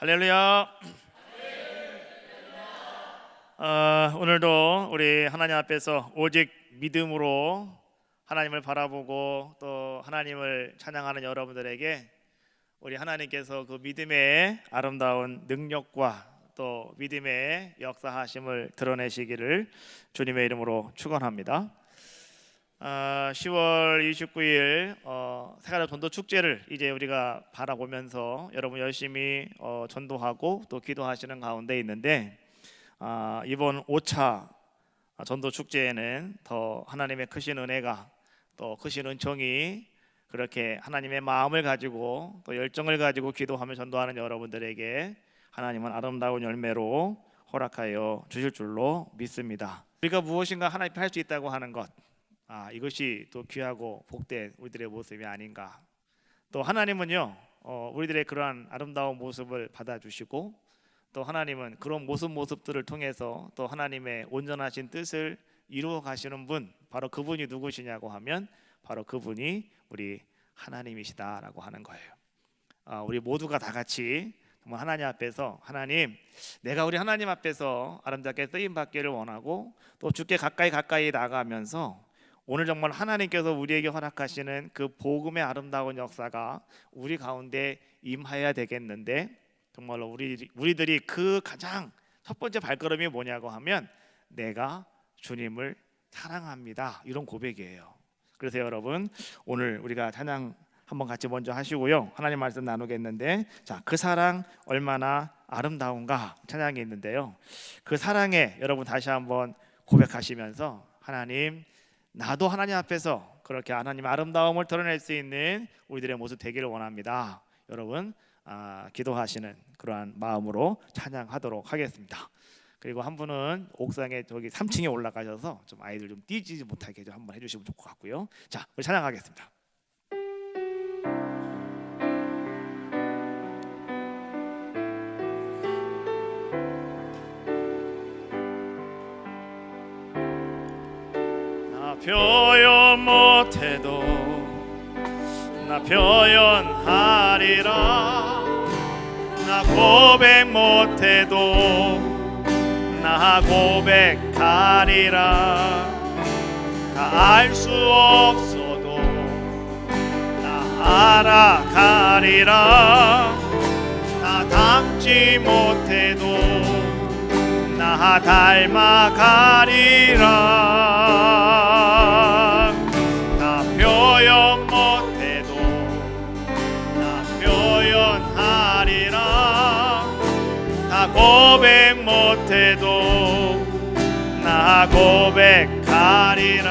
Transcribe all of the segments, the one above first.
할렐루야. 오늘도 우리 하나님 앞에서 오직 믿음으로 하나님을 바라보고 또 하나님을 찬양하는 여러분들에게 우리 하나님께서 그 믿음의 아름다운 능력과 또 믿음의 역사하심을 드러내시기를 주님의 이름으로 축원합니다. 10월 29일 세가지 전도 축제를 이제 우리가 바라보면서 여러분 열심히 전도하고 또 기도하시는 가운데 있는데, 이번 5차 전도 축제에는 더 하나님의 크신 은혜가 또 크신 은총이 그렇게 하나님의 마음을 가지고 또 열정을 가지고 기도하며 전도하는 여러분들에게 하나님은 아름다운 열매로 허락하여 주실 줄로 믿습니다. 우리가 무엇인가 하나님 앞에 할 수 있다고 하는 것, 이것이 또 귀하고 복된 우리들의 모습이 아닌가. 또 하나님은요, 우리들의 그러한 아름다운 모습을 받아주시고 또 하나님은 그런 모습들을 통해서 또 하나님의 온전하신 뜻을 이루어 가시는 분, 바로 그분이 누구시냐고 하면 바로 그분이 우리 하나님이시다라고 하는 거예요. 우리 모두가 다 같이 정말 하나님 앞에서, 하나님, 내가 우리 하나님 앞에서 아름답게 쓰임 받기를 원하고 또 주께 가까이 나가면서 오늘 정말 하나님께서 우리에게 허락하시는 그 복음의 아름다운 역사가 우리 가운데 임하여야 되겠는데, 정말로 우리들이 그 가장 첫 번째 발걸음이 뭐냐고 하면 내가 주님을 사랑합니다, 이런 고백이에요. 그래서 여러분, 오늘 우리가 찬양 한번 같이 먼저 하시고요, 하나님 말씀 나누겠는데, 그 사랑 얼마나 아름다운가 찬양이 있는데요, 그 사랑에 여러분 다시 한번 고백하시면서 하나님, 나도 하나님 앞에서 그렇게 하나님의 아름다움을 드러낼 수 있는 우리들의 모습 되기를 원합니다. 여러분, 기도하시는 그러한 마음으로 찬양하도록 하겠습니다. 그리고 한 분은 옥상에 저기 3층에 올라가셔서 좀 아이들 좀 뛰지 못하게 좀 한번 해주시면 좋을 것 같고요. 자, 우리 찬양하겠습니다. 표현 못해도 나 표현하리라, 나 고백 못해도 나 고백하리라, 나 알 수 없어도 나 알아가리라, 나 닮지 못해도 나 닮아가리라, 고백 못해도 나 고백하리라,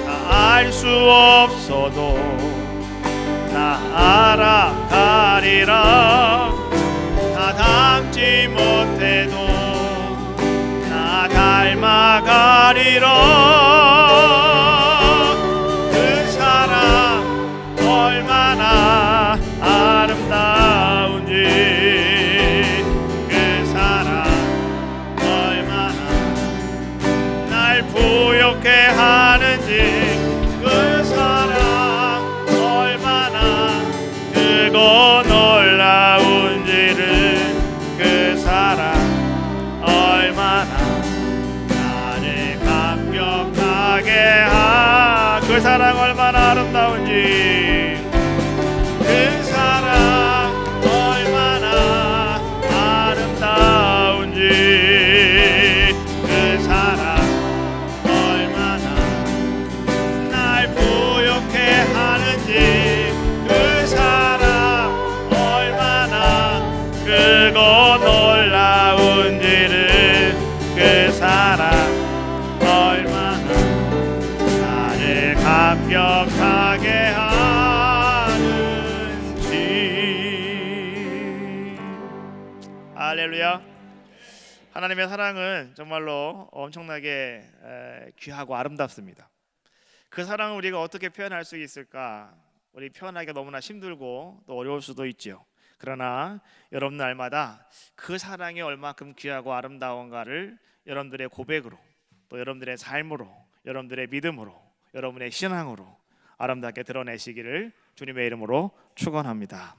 나 알 수 없어도 나 알아가리라, 나 닮지 못해도 나 닮아가리라, 그 사랑 얼마나 아름다운지, 부욕해 하는지, 그 사랑 얼마나 크고 놀라운지를, 그 사랑 얼마나 나를 감격하게 그 사랑 얼마나 아름다운지, 그 사랑 얼마나 아름다운지, 그 사랑 하는지, 그 사랑 얼마나 크고 놀라운지를, 그 사랑 얼마나 나를 감격하게 하는지. 할렐루야. 하나님의 사랑은 정말로 엄청나게 귀하고 아름답습니다. 그 사랑을 우리가 어떻게 표현할 수 있을까? 우리 표현하기가 너무나 힘들고 또 어려울 수도 있죠. 그러나 여러분 날마다 그 사랑이 얼마큼 귀하고 아름다운가를 여러분들의 고백으로, 또 여러분들의 삶으로, 여러분들의 믿음으로, 여러분의 신앙으로 아름답게 드러내시기를 주님의 이름으로 축원합니다.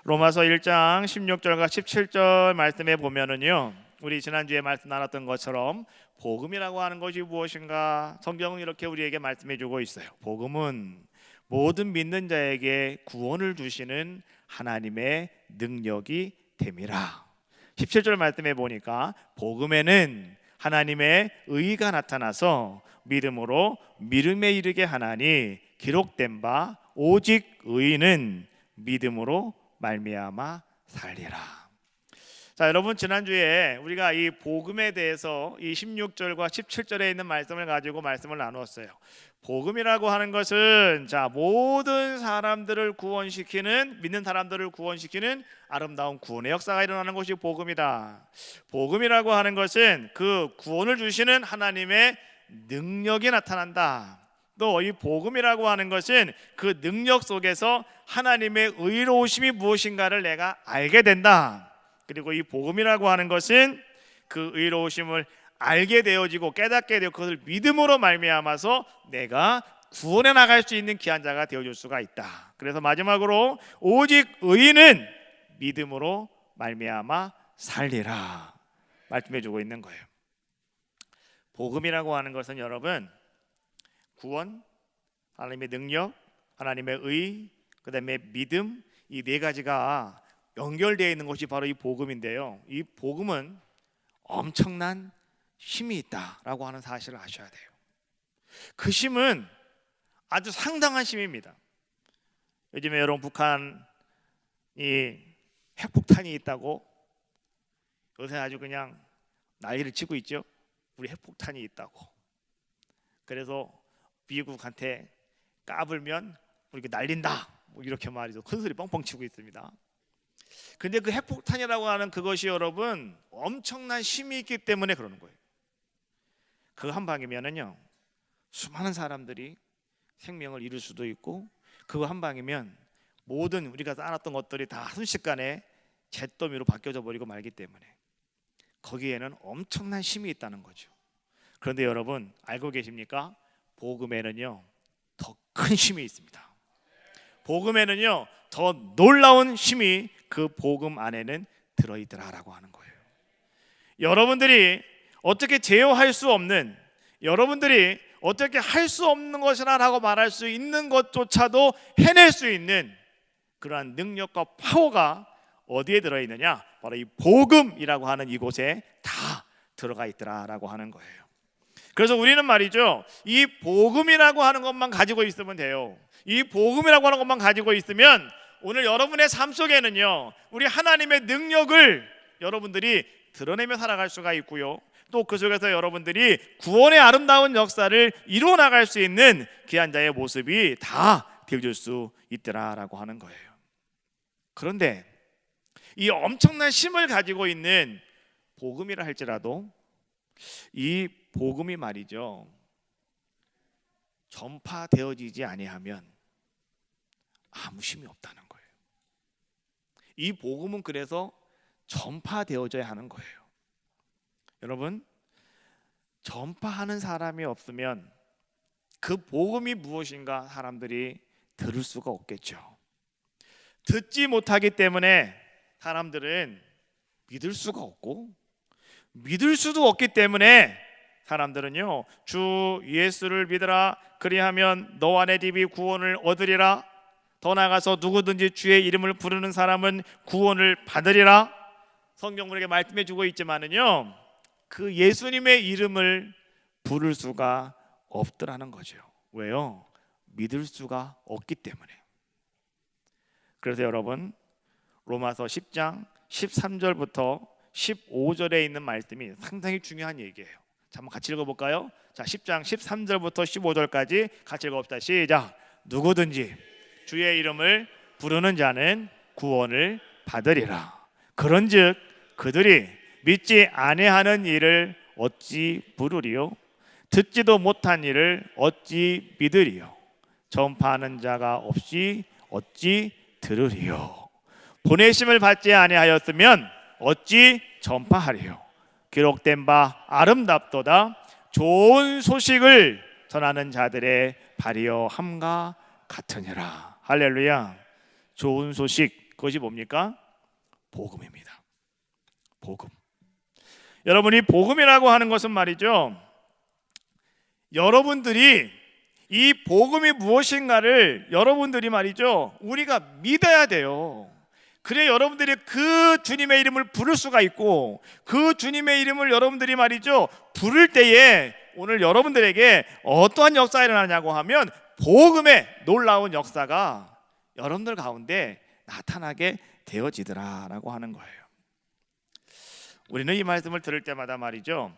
로마서 1장 16절과 17절 말씀에 보면은요, 우리 지난주에 말씀 나눴던 것처럼 복음이라고 하는 것이 무엇인가 성경은 이렇게 우리에게 말씀해 주고 있어요. 복음은 모든 믿는 자에게 구원을 주시는 하나님의 능력이 됨이라. 17절 말씀에 보니까 복음에는 하나님의 의가 나타나서 믿음으로 믿음에 이르게 하나니 기록된 바 오직 의인은 믿음으로 말미암아 살리라. 자, 여러분, 지난주에 우리가 이 복음에 대해서 이 16절과 17절에 있는 말씀을 가지고 말씀을 나누었어요. 복음이라고 하는 것은 모든 사람들을 구원시키는, 믿는 사람들을 구원시키는 아름다운 구원의 역사가 일어나는 것이 복음이다. 복음이라고 하는 것은 그 구원을 주시는 하나님의 능력이 나타난다. 또 이 복음이라고 하는 것은 그 능력 속에서 하나님의 의로우심이 무엇인가를 내가 알게 된다. 그리고 이 복음이라고 하는 것은 그 의로우심을 알게 되어지고 깨닫게 되어 그것을 믿음으로 말미암아서 내가 구원해 나갈 수 있는 귀한 자가 되어줄 수가 있다. 그래서 마지막으로 오직 의인은 믿음으로 말미암아 살리라 말씀해주고 있는 거예요. 복음이라고 하는 것은 여러분, 구원, 하나님의 능력, 하나님의 의, 그 다음에 믿음, 이 네 가지가 연결되어 있는 것이 바로 이 복음인데요, 이 복음은 엄청난 힘이 있다라고 하는 사실을 아셔야 돼요. 그 힘은 아주 상당한 힘입니다. 요즘에 여러분, 북한이 핵폭탄이 있다고 요새 아주 그냥 난리를 치고 있죠. 우리 핵폭탄이 있다고. 그래서 미국한테 까불면 우리 날린다, 이렇게 말이죠. 큰 소리 뻥뻥 치고 있습니다. 근데 그 핵폭탄이라고 하는 그것이 여러분 엄청난 힘이 있기 때문에 그러는 거예요. 그 한 방이면은요, 수많은 사람들이 생명을 잃을 수도 있고, 그 한 방이면 모든 우리가 쌓아놨던 것들이 다 순식간에 잿더미로 바뀌어져 버리고 말기 때문에 거기에는 엄청난 힘이 있다는 거죠. 그런데 여러분, 알고 계십니까? 복음에는요 더 큰 힘이 있습니다. 복음에는요 더 놀라운 힘이 그 복음 안에는 들어있더라라고 하는 거예요. 여러분들이 어떻게 제어할 수 없는, 여러분들이 어떻게 할 수 없는 것이라고 말할 수 있는 것조차도 해낼 수 있는 그러한 능력과 파워가 어디에 들어있느냐? 바로 이 복음이라고 하는 이곳에 다 들어가 있더라라고 하는 거예요. 그래서 우리는 말이죠, 이 복음이라고 하는 것만 가지고 있으면 돼요. 이 복음이라고 하는 것만 가지고 있으면 오늘 여러분의 삶 속에는요, 우리 하나님의 능력을 여러분들이 드러내며 살아갈 수가 있고요, 또 그 속에서 여러분들이 구원의 아름다운 역사를 이루어 나갈 수 있는 귀한 자의 모습이 다 되어줄 수 있더라라고 하는 거예요. 그런데 이 엄청난 힘을 가지고 있는 복음이라 할지라도 이 복음이 말이죠, 전파되어지지 아니하면 아무 힘이 없다는 거예요. 이 복음은 그래서 전파되어져야 하는 거예요. 여러분, 전파하는 사람이 없으면 그 복음이 무엇인가 사람들이 들을 수가 없겠죠. 듣지 못하기 때문에 사람들은 믿을 수가 없고, 믿을 수도 없기 때문에 사람들은요, 주 예수를 믿으라, 그리하면 너와 내 집이 구원을 얻으리라, 더 나아가서 누구든지 주의 이름을 부르는 사람은 구원을 받으리라, 성경 우리에게 말씀해 주고 있지만은요, 그 예수님의 이름을 부를 수가 없더라는 거죠. 왜요? 믿을 수가 없기 때문에. 그래서 여러분, 로마서 10장 13절부터 15절에 있는 말씀이 상당히 중요한 얘기예요. 자, 한번 같이 읽어볼까요? 자, 10장 13절부터 15절까지 같이 읽어봅시다. 시작. 누구든지 주의 이름을 부르는 자는 구원을 받으리라. 그런즉 그들이 믿지 아니하는 일을 어찌 부르리요? 듣지도 못한 일을 어찌 믿으리요? 전파하는 자가 없이 어찌 들으리요? 보내심을 받지 아니하였으면 어찌 전파하리요? 기록된 바 아름답도다 좋은 소식을 전하는 자들의 발이여 함과 같으니라. 할렐루야. 좋은 소식, 그것이 뭡니까? 복음입니다. 복음. 여러분이 복음이라고 하는 것은 말이죠, 여러분들이 이 복음이 무엇인가를 여러분들이 말이죠, 우리가 믿어야 돼요. 그래 여러분들이 그 주님의 이름을 부를 수가 있고, 그 주님의 이름을 여러분들이 말이죠 부를 때에 오늘 여러분들에게 어떠한 역사가 일어나냐고 하면 복음의 놀라운 역사가 여러분들 가운데 나타나게 되어지더라라고 하는 거예요. 우리는 이 말씀을 들을 때마다 말이죠,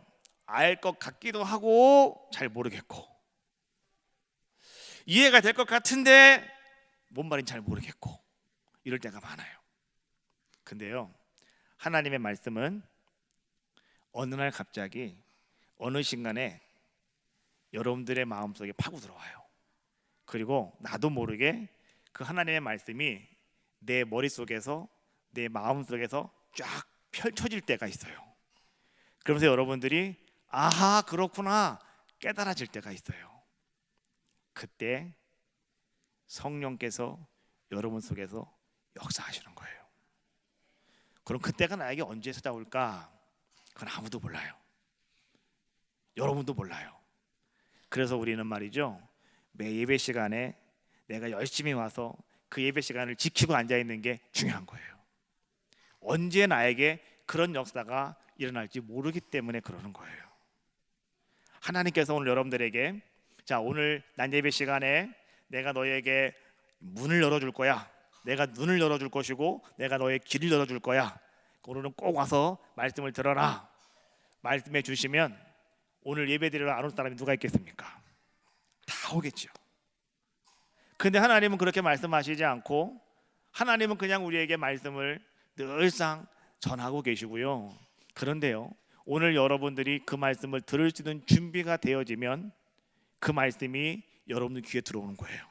알 것 같기도 하고 잘 모르겠고, 이해가 될 것 같은데 뭔 말인지 잘 모르겠고, 이럴 때가 많아요. 근데요, 하나님의 말씀은 어느 날 갑자기 어느 순간에 여러분들의 마음속에 파고 들어와요. 그리고 나도 모르게 그 하나님의 말씀이 내 머릿속에서, 내 마음속에서 쫙 펼쳐질 때가 있어요. 그러면서 여러분들이 아하 그렇구나 깨달아질 때가 있어요. 그때 성령께서 여러분 속에서 역사하시는 거예요. 그럼 그때가 나에게 언제 찾아올까? 그건 아무도 몰라요. 여러분도 몰라요. 그래서 우리는 말이죠, 매 예배 시간에 내가 열심히 와서 그 예배 시간을 지키고 앉아있는 게 중요한 거예요. 언제 나에게 그런 역사가 일어날지 모르기 때문에 그러는 거예요. 하나님께서 오늘 여러분들에게, 자 오늘 난 예배 시간에 내가 너에게 문을 열어줄 거야, 내가 눈을 열어줄 것이고 내가 너의 길을 열어줄 거야, 오늘은 꼭 와서 말씀을 들어라, 말씀해 주시면 오늘 예배 드리러 안 올 사람이 누가 있겠습니까? 다 오겠죠. 근데 하나님은 그렇게 말씀하시지 않고, 하나님은 그냥 우리에게 말씀을 늘상 전하고 계시고요. 그런데요, 오늘 여러분들이 그 말씀을 들을 수 있는 준비가 되어지면 그 말씀이 여러분 귀에 들어오는 거예요.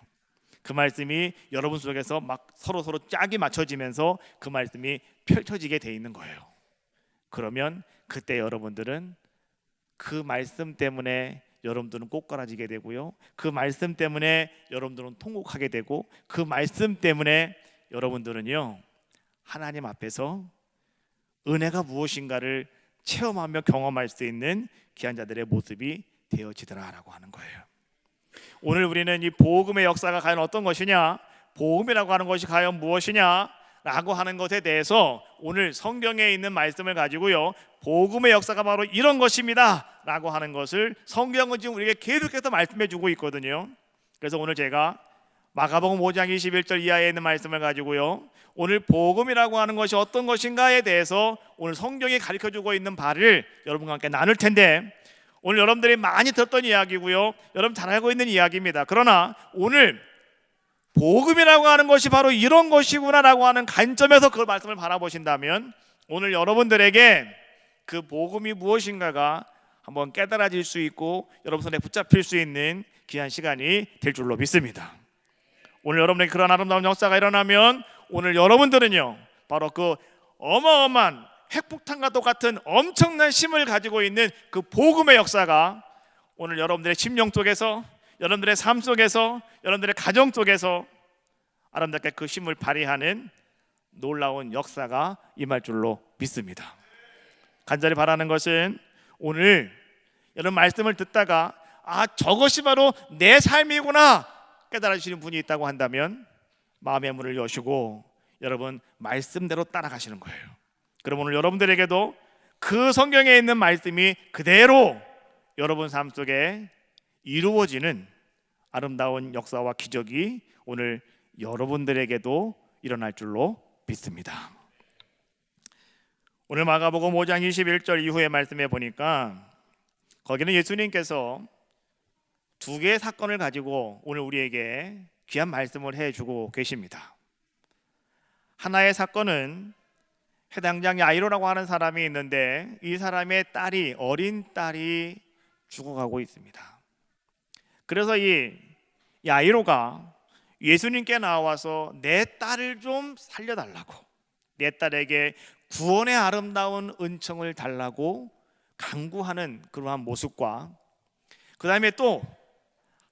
그 말씀이 여러분 속에서 막 서로 짝이 맞춰지면서 그 말씀이 펼쳐지게 돼 있는 거예요. 그러면 그때 여러분들은 그 말씀 때문에 여러분들은 꼬꾸라지게 되고요, 그 말씀 때문에 여러분들은 통곡하게 되고, 그 말씀 때문에 여러분들은요 하나님 앞에서 은혜가 무엇인가를 체험하며 경험할 수 있는 귀한 자들의 모습이 되어지더라라고 하는 거예요. 오늘 우리는 이 복음의 역사가 과연 어떤 것이냐, 복음이라고 하는 것이 과연 무엇이냐 라고 하는 것에 대해서 오늘 성경에 있는 말씀을 가지고요, 복음의 역사가 바로 이런 것입니다 라고 하는 것을 성경은 지금 우리에게 계속해서 말씀해 주고 있거든요. 그래서 오늘 제가 마가복음 5장 21절 이하에 있는 말씀을 가지고요, 오늘 복음이라고 하는 것이 어떤 것인가에 대해서 오늘 성경이 가르쳐주고 있는 바를 여러분과 함께 나눌 텐데, 오늘 여러분들이 많이 들었던 이야기고요, 여러분 잘 알고 있는 이야기입니다. 그러나 오늘 복음이라고 하는 것이 바로 이런 것이구나라고 하는 관점에서 그 말씀을 바라보신다면 오늘 여러분들에게 그 복음이 무엇인가가 한번 깨달아질 수 있고 여러분 손에 붙잡힐 수 있는 귀한 시간이 될 줄로 믿습니다. 오늘 여러분에게 그런 아름다운 역사가 일어나면 오늘 여러분들은요 바로 그 어마어마한 핵폭탄과 똑같은 엄청난 힘을 가지고 있는 그 복음의 역사가 오늘 여러분들의 심령 속에서, 여러분들의 삶 속에서, 여러분들의 가정 속에서 아름답게 그 힘을 발휘하는 놀라운 역사가 임할 줄로 믿습니다. 간절히 바라는 것은 오늘 여러분 말씀을 듣다가 아 저것이 바로 내 삶이구나 깨달아지시는 분이 있다고 한다면 마음의 문을 여시고 여러분 말씀대로 따라가시는 거예요. 그럼 오늘 여러분들에게도 그 성경에 있는 말씀이 그대로 여러분 삶 속에 이루어지는 아름다운 역사와 기적이 오늘 여러분들에게도 일어날 줄로 믿습니다. 오늘 마가복음 5장 21절 이후의 말씀에 보니까 거기는 예수님께서 두 개의 사건을 가지고 오늘 우리에게 귀한 말씀을 해주고 계십니다. 하나의 사건은 해당장 야이로라고 하는 사람이 있는데 이 사람의 딸이, 어린 딸이 죽어가고 있습니다. 그래서 이 야이로가 예수님께 나와서 내 딸을 좀 살려달라고, 내 딸에게 구원의 아름다운 은총을 달라고 간구하는 그러한 모습과 그 다음에 또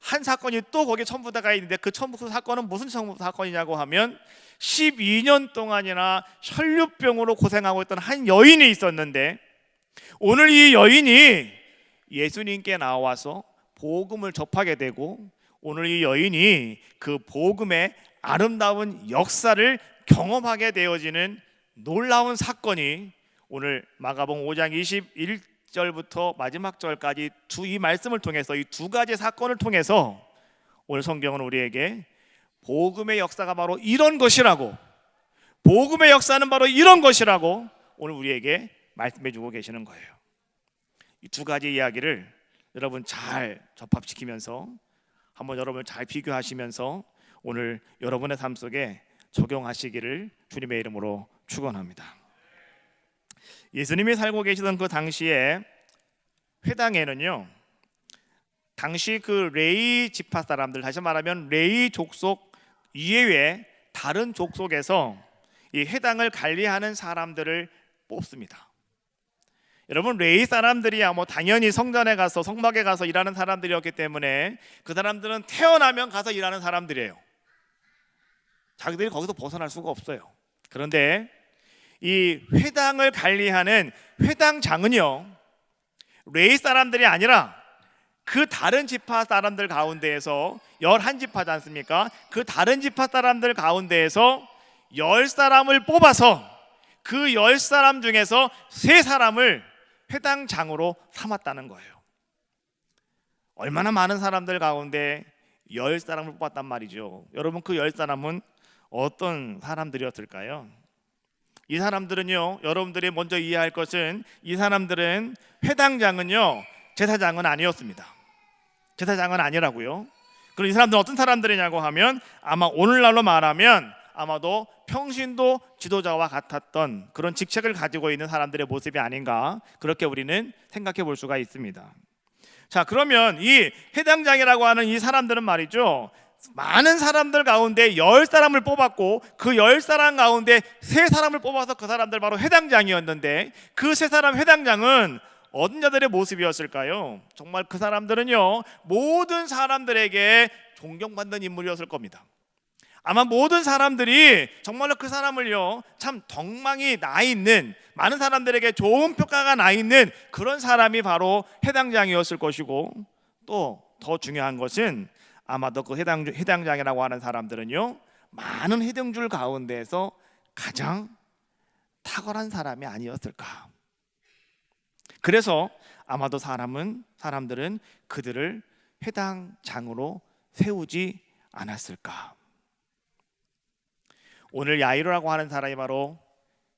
한 사건이 또 거기에 첨부되어 있는데 그 첨부 사건은 무슨 첨부 사건이냐고 하면 12년 동안이나 혈류병으로 고생하고 있던 한 여인이 있었는데 오늘 이 여인이 예수님께 나와서 복음을 접하게 되고 오늘 이 여인이 그 복음의 아름다운 역사를 경험하게 되어지는 놀라운 사건이 오늘 마가복음 5장 21절부터 마지막 절까지 이 말씀을 통해서 이 두 가지 사건을 통해서 오늘 성경은 우리에게 복음의 역사가 바로 이런 것이라고, 복음의 역사는 바로 이런 것이라고 오늘 우리에게 말씀해 주고 계시는 거예요. 이 두 가지 이야기를 여러분 잘 접합시키면서 한번 여러분 잘 비교하시면서 오늘 여러분의 삶 속에 적용하시기를 주님의 이름으로 축원합니다. 예수님이 살고 계시던 그 당시에 회당에는요, 당시 그 레위 지파 사람들, 다시 말하면 레위 족속 이외에 다른 족속에서 이 회당을 관리하는 사람들을 뽑습니다. 여러분, 레위 사람들이야 뭐 당연히 성전에 가서 성막에 가서 일하는 사람들이었기 때문에 그 사람들은 태어나면 가서 일하는 사람들이에요. 자기들이 거기서 벗어날 수가 없어요. 그런데 이 회당을 관리하는 회당장은요, 레위 사람들이 아니라 그 다른 지파 사람들 가운데에서 11지파지 않습니까? 그 다른 지파 사람들 가운데에서 10사람을 뽑아서 그 10사람 중에서 3사람을 회당장으로 삼았다는 거예요. 얼마나 많은 사람들 가운데 10사람을 뽑았단 말이죠. 여러분, 그 10사람은 어떤 사람들이었을까요? 이 사람들은요, 여러분들이 먼저 이해할 것은 이 사람들은 회당장은요, 제사장은 아니었습니다. 제사장은 아니라고요. 그럼 이 사람들은 어떤 사람들이냐고 하면 아마 오늘날로 말하면 아마도 평신도 지도자와 같았던 그런 직책을 가지고 있는 사람들의 모습이 아닌가, 그렇게 우리는 생각해 볼 수가 있습니다. 자, 그러면 이 회당장이라고 하는 이 사람들은 말이죠, 많은 사람들 가운데 10사람을 뽑았고 그 10사람 가운데 3사람을 뽑아서 그 사람들 바로 회당장이었는데 그 3사람 회당장은 어떤 자들의 모습이었을까요? 정말 그 사람들은요, 모든 사람들에게 존경받는 인물이었을 겁니다. 아마 모든 사람들이 정말로 그 사람을요, 참 덕망이 나 있는, 많은 사람들에게 좋은 평가가 나 있는 그런 사람이 바로 회당장이었을 것이고, 또 더 중요한 것은 아마도 그 회당장이라고 하는 사람들은요, 많은 회당줄 가운데에서 가장 탁월한 사람이 아니었을까. 그래서 아마도 사람들은 그들을 회당장으로 세우지 않았을까. 오늘 야이로라고 하는 사람이 바로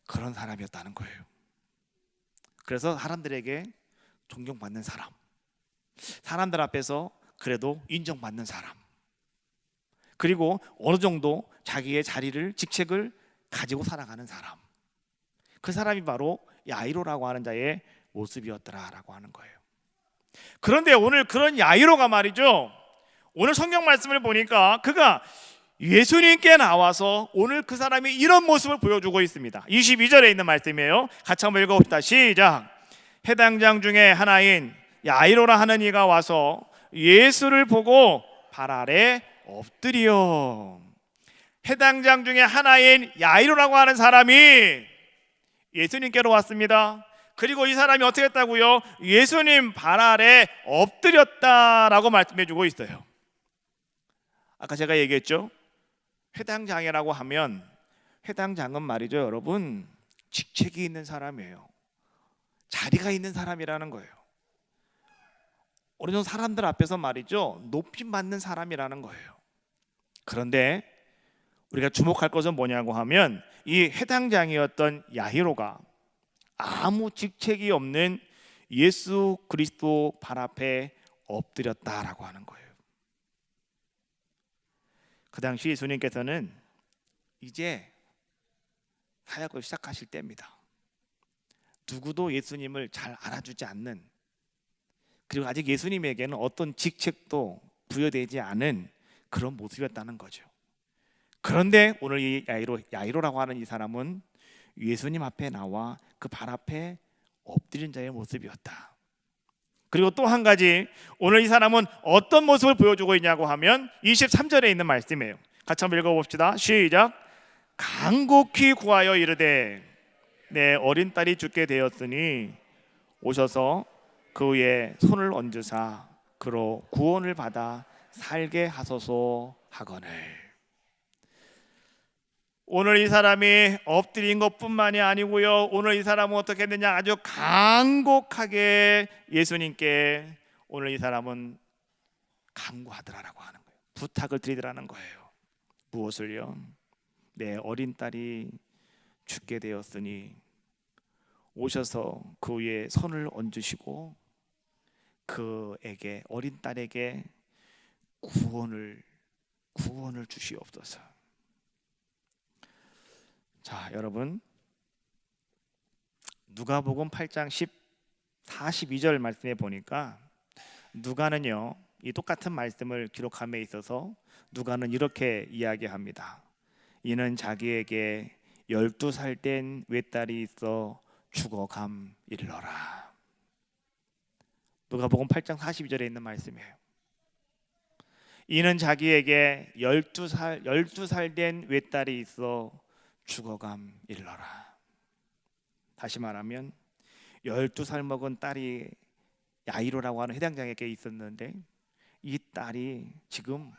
그런 사람이었다는 거예요. 그래서 사람들에게 존경받는 사람, 사람들 앞에서 그래도 인정받는 사람, 그리고 어느 정도 자기의 자리를, 직책을 가지고 살아가는 사람, 그 사람이 바로 야이로라고 하는 자의 모습이었더라라고 하는 거예요. 그런데 오늘 그런 야이로가 말이죠, 오늘 성경 말씀을 보니까 그가 예수님께 나와서 오늘 그 사람이 이런 모습을 보여주고 있습니다. 22절에 있는 말씀이에요. 같이 한번 읽어봅시다. 시작. 회당장 중에 하나인 야이로라 하는 이가 와서 예수를 보고 발 아래 엎드려. 회당장 중에 하나인 야이로라고 하는 사람이 예수님께로 왔습니다. 그리고 이 사람이 어떻게 했다고요? 예수님 발 아래 엎드렸다라고 말씀해 주고 있어요. 아까 제가 얘기했죠, 회당장이라고 하면, 회당장은 말이죠 여러분, 직책이 있는 사람이에요. 자리가 있는 사람이라는 거예요. 어느 정도 사람들 앞에서 말이죠, 높임받는 사람이라는 거예요. 그런데 우리가 주목할 것은 뭐냐고 하면 이 회당장이었던 야이로가 아무 직책이 없는 예수 그리스도 발 앞에 엎드렸다라고 하는 거예요. 그 당시 예수님께서는 이제 사역을 시작하실 때입니다. 누구도 예수님을 잘 알아주지 않는, 그리고 아직 예수님에게는 어떤 직책도 부여되지 않은 그런 모습이었다는 거죠. 그런데 오늘 이 야이로라고 하는 이 사람은 예수님 앞에 나와 그 발 앞에 엎드린 자의 모습이었다. 그리고 또 한 가지, 오늘 이 사람은 어떤 모습을 보여주고 있냐고 하면 23절에 있는 말씀이에요. 같이 한번 읽어봅시다. 시작. 간곡히 구하여 이르되 내 어린 딸이 죽게 되었으니 오셔서 그 위에 손을 얹으사 그로 구원을 받아 살게 하소서 하거늘. 오늘 이 사람이 엎드린 것뿐만이 아니고요, 오늘 이 사람은 어떻게 했느냐, 아주 간곡하게 예수님께 오늘 이 사람은 간구하더라라고 하는 거예요. 부탁을 드리더라는 거예요. 무엇을요? 내 어린 딸이 죽게 되었으니 오셔서 그 위에 손을 얹으시고 그에게, 어린 딸에게 구원을 주시옵소서. 자, 여러분, 누가복음 8장 42절 말씀에 보니까 누가는요, 이 똑같은 말씀을 기록함에 있어서 누가는 이렇게 이야기합니다. 이는 자기에게 12살 된 외딸이 있어 죽어감 일러라. 누가복음 8장 42절에 있는 말씀이에요. 이는 자기에게 12살 된 외딸이 있어 죽어감 일러라. 다시 말하면 12살 먹은 딸이 야이로라고 하는 회당장에게 있었는데 이 딸이 지금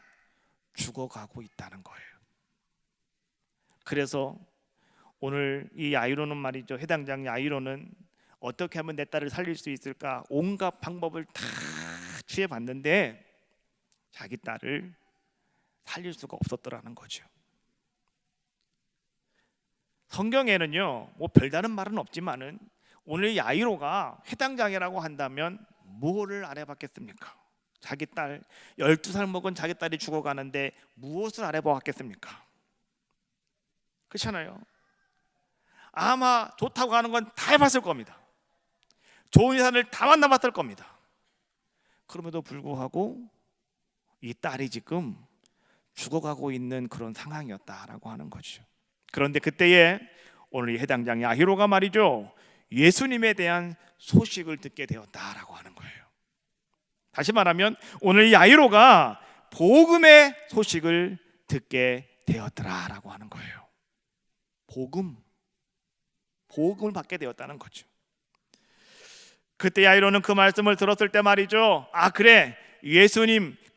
죽어가고 있다는 거예요. 그래서 오늘 이 야이로는 말이죠, 회당장 야이로는 어떻게 하면 내 딸을 살릴 수 있을까 온갖 방법을 다 취해봤는데 자기 딸을 살릴 수가 없었더라는 거죠. 성경에는요, 뭐 별다른 말은 없지만은 오늘 야이로가 회당장이라고 한다면 뭐를 안 해봤겠습니까? 자기 딸 12살 먹은 자기 딸이 죽어가는데 무엇을 안 해보았겠습니까? 그렇잖아요. 아마 좋다고 하는 건 다 해봤을 겁니다. 좋은 의사를 다 만나봤을 겁니다. 그럼에도 불구하고 이 딸이 지금 죽어가고 있는 그런 상황이었다라고 하는 거죠. 그런데 그때에 오늘 이 해당장 야히로가 말이죠, 예수님에 대한 소식을 듣게 되었다라고 하는 거예요. 다시 말하면 오늘 야히로가 복음의 소식을 듣게 되었더라라고 하는 거예요. 복음을 받게 되었다는 거죠. 그때 야히로는 그 말씀을 들었을 때 말이죠, 아 그래,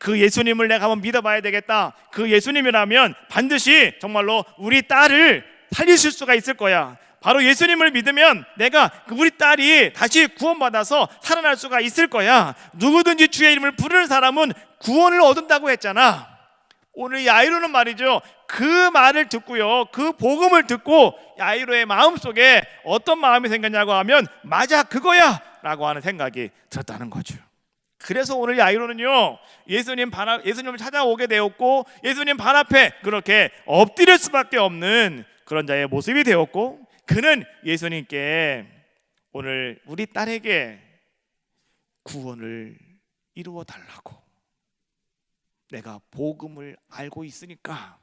그 예수님을 내가 한번 믿어봐야 되겠다. 그 예수님이라면 반드시 정말로 우리 딸을 살리실 수가 있을 거야. 바로 예수님을 믿으면 내가 우리 딸이 다시 구원받아서 살아날 수가 있을 거야. 누구든지 주의 이름을 부르는 사람은 구원을 얻는다고 했잖아. 오늘 야이로는 말이죠, 그 말을 듣고요, 그 복음을 듣고 야이로의 마음속에 어떤 마음이 생겼냐고 하면 맞아, 그거야 라고 하는 생각이 들었다는 거죠. 그래서 오늘 야이로는요, 예수님을 찾아오게 되었고 예수님 발 앞에 그렇게 엎드릴 수밖에 없는 그런 자의 모습이 되었고, 그는 예수님께 오늘 우리 딸에게 구원을 이루어 달라고, 내가 복음을 알고 있으니까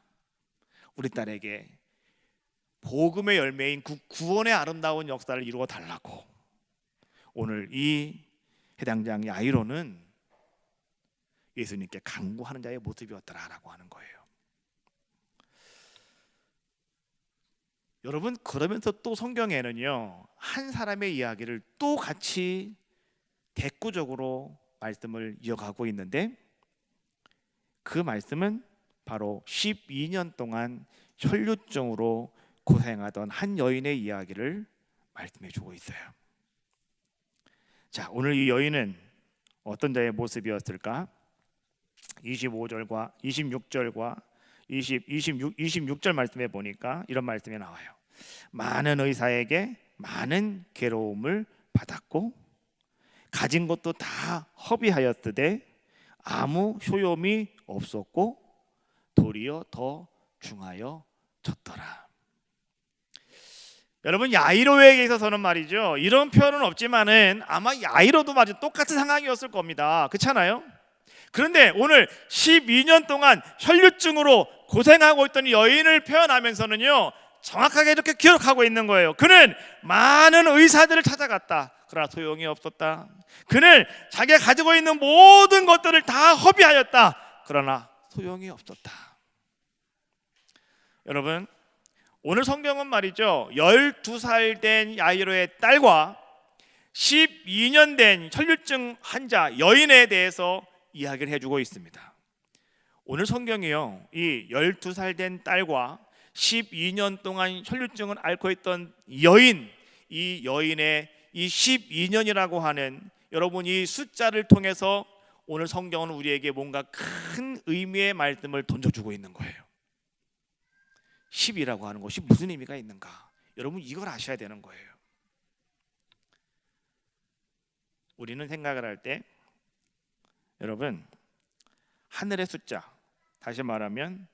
우리 딸에게 복음의 열매인 구원의 아름다운 역사를 이루어 달라고 오늘 이 해당장 야이로는 예수님께 간구하는 자의 모습이었더라라고 하는 거예요. 여러분, 그러면서 또 성경에는요, 한 사람의 이야기를 또 같이 대꾸적으로 말씀을 이어가고 있는데, 그 말씀은 바로 12년 동안 혈루증으로 고생하던 한 여인의 이야기를 말씀해 주고 있어요. 자, 오늘 이 여인은 어떤 자의 모습이었을까? 25절과 26절과 26절 말씀에 보니까 이런 말씀이 나와요. 많은 의사에게 많은 괴로움을 받았고 가진 것도 다 허비하였으되 아무 효용이 없었고 도리어 더 중하여졌더라. 여러분, 야이로에게 있어서는 말이죠, 이런 표현은 없지만은 아마 야이로도 마치 똑같은 상황이었을 겁니다. 그렇잖아요? 그런데 오늘 12년 동안 혈루증으로 고생하고 있던 여인을 표현하면서는요, 정확하게 이렇게 기록하고 있는 거예요. 그는 많은 의사들을 찾아갔다. 그러나 소용이 없었다. 그는 자기가 가지고 있는 모든 것들을 다 허비하였다. 그러나 소용이 없었다. 여러분, 오늘 성경은 말이죠, 12살 된 야이로의 딸과 12년 된 혈류증 환자 여인에 대해서 이야기를 해주고 있습니다. 오늘 성경이요, 이 12살 된 딸과 12년 동안 혈류증을 앓고 있던 여인, 이 여인의 이 12년이라고 하는, 여러분, 이 숫자를 통해서 오늘 성경은 우리에게 뭔가 큰 의미의 말씀을 던져주고 있는 거예요. 10이라고 하는 것이 무슨 의미가 있는가? 여러분, 이걸 아셔야 되는 거예요. 우리는 생각을 할 때, 여러분, 하늘의 숫자, 다시 말하면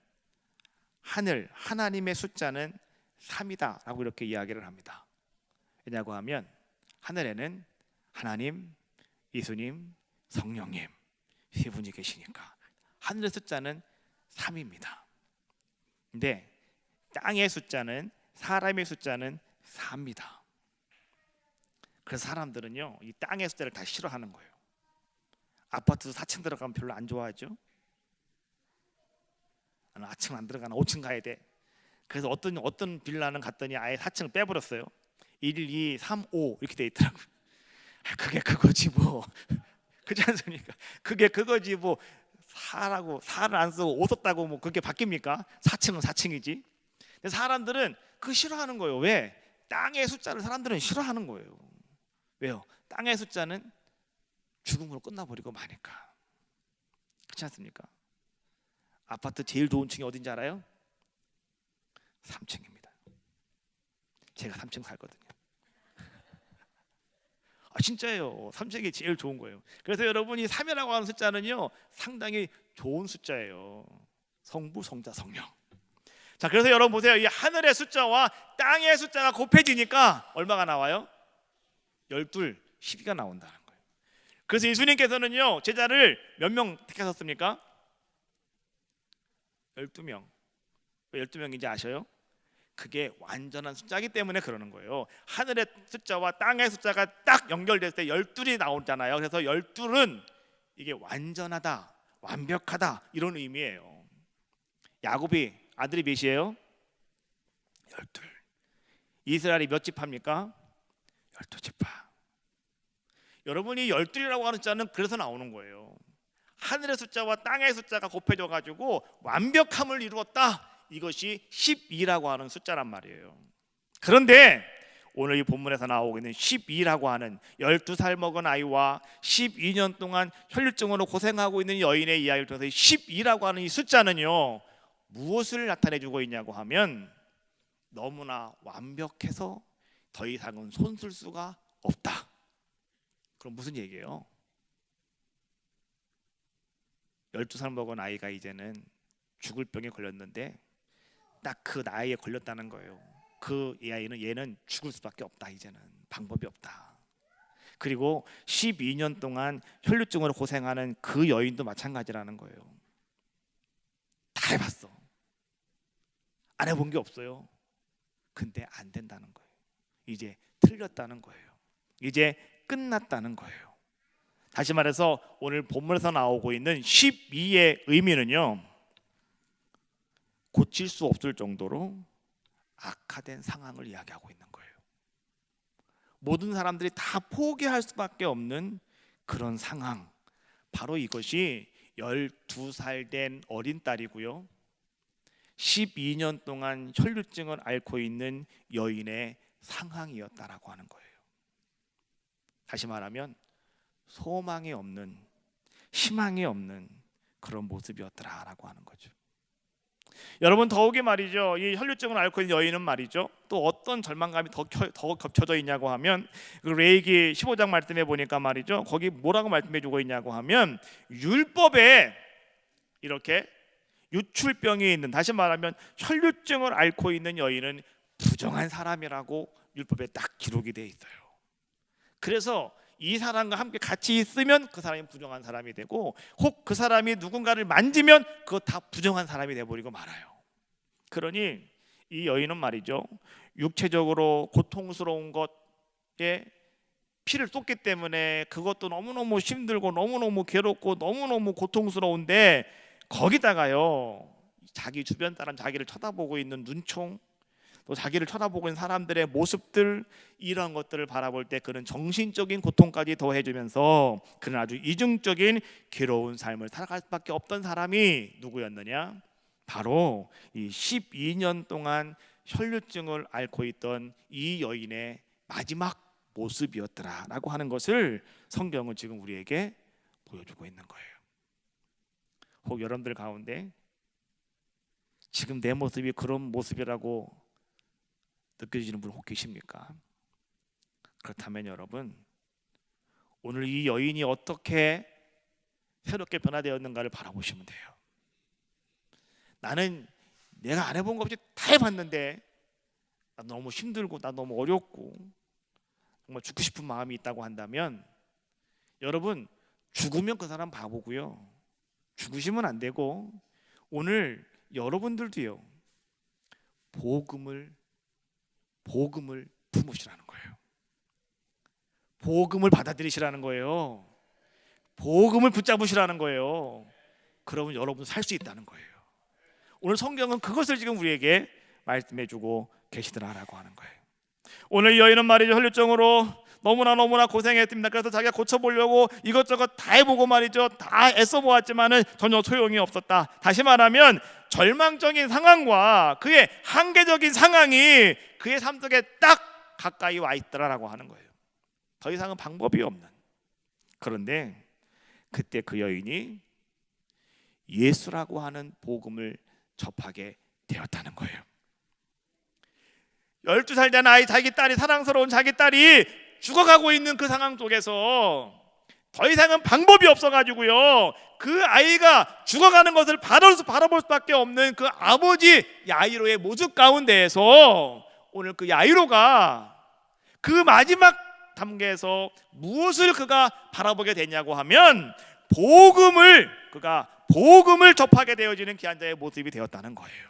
하나님의 숫자는 3이다 라고 이렇게 이야기를 합니다. 왜냐고 하면 하늘에는 하나님, 예수님, 성령님 세 분이 계시니까 하늘의 숫자는 3입니다. 근데 땅의 숫자는, 사람의 숫자는 4입니다. 그래서 사람들은요, 이 땅의 숫자를 다 싫어하는 거예요. 아파트 4층 들어가면 별로 안 좋아하죠. 나는 4층 안 들어가나 5층 가야 돼. 그래서 어떤 빌라는 갔더니 아예 4층을 빼버렸어요. 1, 2, 3, 5 이렇게 돼 있더라고요. 그게 그거지 뭐. 그렇지 않습니까? 그게 그거지 뭐. 4를 안 쓰고 5 썼다고 뭐 그게 바뀝니까? 4층은 4층이지. 근데 사람들은 그거 싫어하는 거예요. 왜? 땅의 숫자를 사람들은 싫어하는 거예요. 왜요? 땅의 숫자는 죽음으로 끝나버리고 마니까. 그렇지 않습니까? 아파트 제일 좋은 층이 어딘지 알아요? 3층입니다. 제가 3층 살거든요. 진짜예요. 3층이 제일 좋은 거예요. 그래서 여러분이 3이라고 하는 숫자는요, 상당히 좋은 숫자예요. 성부, 성자, 성령. 자, 그래서 여러분 보세요. 이 하늘의 숫자와 땅의 숫자가 곱해지니까 얼마가 나와요? 12, 12가 나온다는 거예요. 그래서 예수님께서는요, 제자를 몇 명 택하셨습니까? 12명. 왜 12명인지 아셔요? 그게 완전한 숫자이기 때문에 그러는 거예요. 하늘의 숫자와 땅의 숫자가 딱 연결될 때 12이 나오잖아요. 그래서 12은 이게 완전하다, 완벽하다 이런 의미예요. 야곱이 아들이 몇이에요? 12. 이스라엘이 몇 지파입니까? 12지파. 여러분이 12이라고 하는 숫자는 그래서 나오는 거예요. 하늘의 숫자와 땅의 숫자가 곱해져 가지고 완벽함을 이루었다. 이것이 12라고 하는 숫자란 말이에요. 그런데 오늘 이 본문에서 나오고 있는 12라고 하는 12살 먹은 아이와 12년 동안 혈류증으로 고생하고 있는 여인의 이야기를 통해서 12라고 하는 이 숫자는요, 무엇을 나타내주고 있냐고 하면 너무나 완벽해서 더 이상은 손쓸 수가 없다. 그럼 무슨 얘기예요? 12살 먹은 아이가 이제는 죽을 병에 걸렸는데 딱 그 나이에 걸렸다는 거예요. 그 아이는 얘는 죽을 수밖에 없다. 이제는 방법이 없다. 그리고 12년 동안 혈류증으로 고생하는 그 여인도 마찬가지라는 거예요. 다 해봤어. 안 해본 게 없어요. 근데 안 된다는 거예요. 이제 틀렸다는 거예요. 이제 끝났다는 거예요. 다시 말해서 오늘 본문에서 나오고 있는 12의 의미는요, 고칠 수 없을 정도로 악화된 상황을 이야기하고 있는 거예요. 모든 사람들이 다 포기할 수밖에 없는 그런 상황, 바로 이것이 12살 된 어린 딸이고요, 12년 동안 혈류증을 앓고 있는 여인의 상황이었다라고 하는 거예요. 다시 말하면 소망이 없는, 희망이 없는 그런 모습이었더라라고 하는 거죠. 여러분, 더욱이 말이죠, 이 혈류증을 앓고 있는 여인은 말이죠, 또 어떤 절망감이 더 겹쳐져 있냐고 하면, 레위기 15장 말씀해 보니까 말이죠, 거기 뭐라고 말씀해 주고 있냐고 하면, 율법에 이렇게 유출병이 있는, 다시 말하면 혈류증을 앓고 있는 여인은 부정한 사람이라고 율법에 딱 기록이 되어 있어요. 그래서 이 사람과 함께 같이 있으면 그 사람이 부정한 사람이 되고, 혹 그 사람이 누군가를 만지면 그거 다 부정한 사람이 돼버리고 말아요. 그러니 이 여인은 말이죠, 육체적으로 고통스러운 것에 피를 쏟기 때문에 그것도 너무너무 힘들고 너무너무 괴롭고 너무너무 고통스러운데 거기다가요 자기 주변 사람 자기를 쳐다보고 있는 눈총 또 자기를 쳐다보고 있는 사람들의 모습들 이런 것들을 바라볼 때 그는 정신적인 고통까지 더해주면서 그는 아주 이중적인 괴로운 삶을 살아갈 수밖에 없던 사람이 누구였느냐? 바로 이 12년 동안 혈류증을 앓고 있던 이 여인의 마지막 모습이었더라라고 하는 것을 성경은 지금 우리에게 보여주고 있는 거예요. 혹 여러분들 가운데 지금 내 모습이 그런 모습이라고 느껴지는 분 혹 계십니까? 그렇다면 여러분 오늘 이 여인이 어떻게 새롭게 변화되었는가를 바라보시면 돼요. 나는 내가 안 해본 거 없이 다 해봤는데 나 너무 힘들고 나 너무 어렵고 정말 죽고 싶은 마음이 있다고 한다면 여러분 죽으면 그 사람 바보고요. 죽으시면 안 되고 오늘 여러분들도요 복음을 품으시라는 거예요. 복음을 받아들이시라는 거예요. 복음을 붙잡으시라는 거예요. 그러면 여러분 살 수 있다는 거예요. 오늘 성경은 그것을 지금 우리에게 말씀해주고 계시더라라고 하는 거예요. 오늘 이 여인은 말이죠 혈류증으로 너무나 고생했습니다. 그래서 자기가 고쳐보려고 이것저것 다 해보고 말이죠 다 애써보았지만은 전혀 소용이 없었다. 다시 말하면 절망적인 상황과 그의 한계적인 상황이 그의 삶 속에 딱 가까이 와 있더라라고 하는 거예요. 더 이상은 방법이 없는. 그런데 그때 그 여인이 예수라고 하는 복음을 접하게 되었다는 거예요. 12살 된 아이, 자기 딸이 사랑스러운 자기 딸이 죽어가고 있는 그 상황 속에서 더 이상은 방법이 없어가지고요 그 아이가 죽어가는 것을 바라볼 수밖에 없는 그 아버지 야이로의 모습 가운데에서 오늘 그 야이로가 그 마지막 단계에서 무엇을 그가 바라보게 되냐고 하면 그가 복음을 접하게 되어지는 귀한 자의 모습이 되었다는 거예요.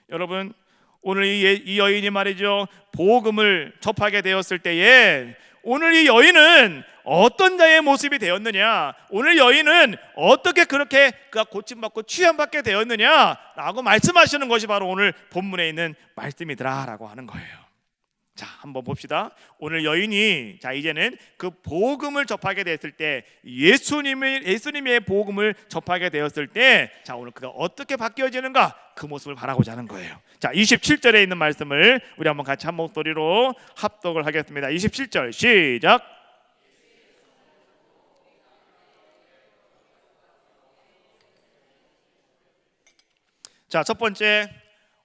여러분 오늘 이 여인이 말이죠 복음을 접하게 되었을 때에 오늘 이 여인은 어떤 자의 모습이 되었느냐, 오늘 여인은 어떻게 그렇게 그가 고침받고 취함받게 되었느냐라고 말씀하시는 것이 바로 오늘 본문에 있는 말씀이더라라고 하는 거예요. 자, 한번 봅시다. 오늘 여인이 이제는 그 복음을 접하게 됐을 때 예수님의 복음을 접하게 되었을 때 오늘 그가 어떻게 바뀌어지는가 그 모습을 바라고자 하는 거예요. 자, 27절에 있는 말씀을 우리 한번 같이 한 목소리로 합독을 하겠습니다. 27절 시작. 자, 첫 번째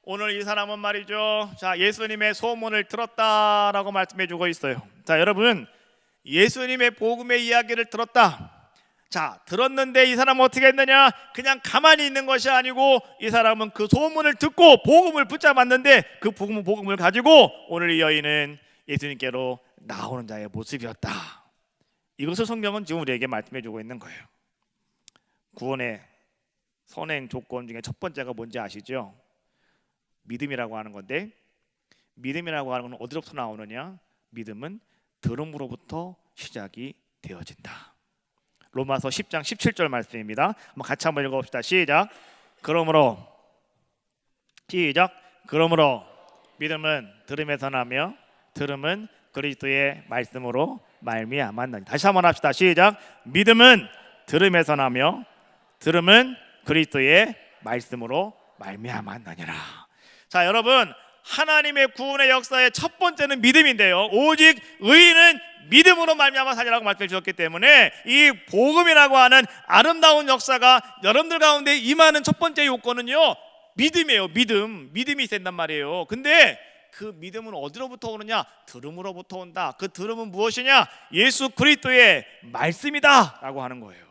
오늘 이 사람은 말이죠 예수님의 소문을 들었다라고 말씀해 주고 있어요. 자, 여러분 예수님의 복음의 이야기를 들었다. 들었는데 이 사람은 어떻게 했느냐, 그냥 가만히 있는 것이 아니고 이 사람은 그 소문을 듣고 복음을 붙잡았는데 그 복음을 가지고 오늘 이 여인은 예수님께로 나오는 자의 모습이었다. 이것을 성경은 지금 우리에게 말씀해 주고 있는 거예요. 구원의 선행 조건 중에 첫 번째가 뭔지 아시죠? 믿음이라고 하는 건데, 믿음이라고 하는 건 어디로부터 나오느냐? 믿음은 들음으로부터 시작이 되어진다. 로마서 10장 17절 말씀입니다. 같이 한번 읽어봅시다. 시작. 그러므로 믿음은 들음에서 나며 들음은 그리스도의 말씀으로 말미암았느니라. 다시 한번 합시다. 시작. 믿음은 들음에서 나며 들음은 그리스도의 말씀으로 말미암았느니라. 자, 여러분 하나님의 구원의 역사의 첫 번째는 믿음인데요, 오직 의인은 믿음으로 말미암아 살리라고 말씀해 주셨기 때문에 이 복음이라고 하는 아름다운 역사가 여러분들 가운데 임하는 첫 번째 요건은요 믿음이에요. 믿음이 있어야 된단 말이에요. 근데 그 믿음은 어디로부터 오느냐? 들음으로부터 온다. 그 들음은 무엇이냐? 예수 그리스도의 말씀이다 라고 하는 거예요.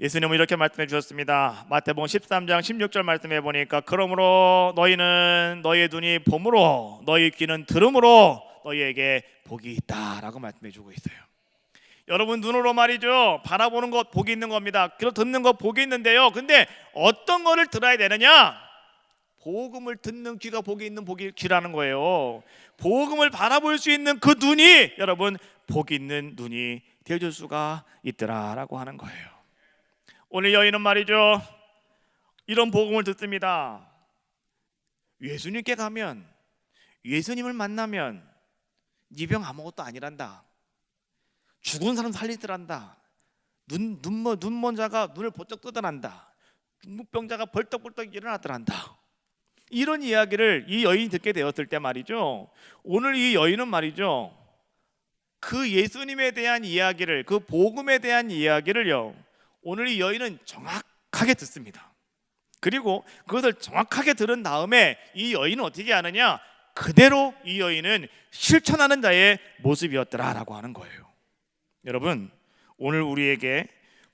예수님은 이렇게 말씀해 주셨습니다. 마태복음 13장 16절 말씀해 보니까 그러므로 너희는 너희의 눈이 봄으로 너희 귀는 들음으로 너희에게 복이 있다라고 말씀해 주고 있어요. 여러분 눈으로 말이죠 바라보는 것 복이 있는 겁니다. 듣는 것 복이 있는데요, 근데 어떤 거를 들어야 되느냐? 복음을 듣는 귀가 복이 있는 복이 귀라는 거예요. 복음을 바라볼 수 있는 그 눈이 여러분 복 있는 눈이 되어줄 수가 있더라라고 하는 거예요. 오늘 여인은 말이죠, 이런 복음을 듣습니다. 예수님께 가면, 예수님을 만나면 네 병 아무것도 아니란다. 죽은 사람 살리더란다. 눈먼 자가 눈을 번쩍 뜨더란다. 중풍병자가 벌떡벌떡 일어나더란다. 이런 이야기를 이 여인이 듣게 되었을 때 말이죠, 오늘 이 여인은 말이죠, 그 예수님에 대한 이야기를, 그 복음에 대한 이야기를요, 오늘 이 여인은 정확하게 듣습니다. 그리고 그것을 정확하게 들은 다음에 이 여인은 어떻게 하느냐, 그대로 이 여인은 실천하는 자의 모습이었더라라고 하는 거예요. 여러분, 오늘 우리에게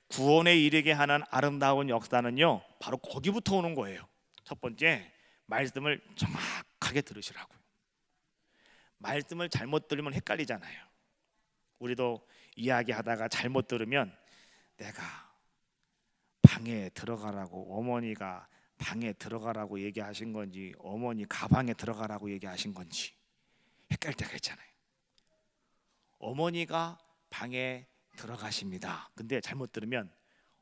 구원에 이르게 하는 아름다운 역사는요, 바로 거기부터 오는 거예요. 첫 번째, 말씀을 정확하게 들으시라고요. 말씀을 잘못 들으면 헷갈리잖아요. 우리도 이야기하다가 잘못 들으면 내가 방에 들어가라고, 어머니가 방에 들어가라고 얘기하신 건지 어머니 가방에 들어가라고 얘기하신 건지 헷갈릴 때가 있잖아요. 어머니가 방에 들어가십니다. 근데 잘못 들으면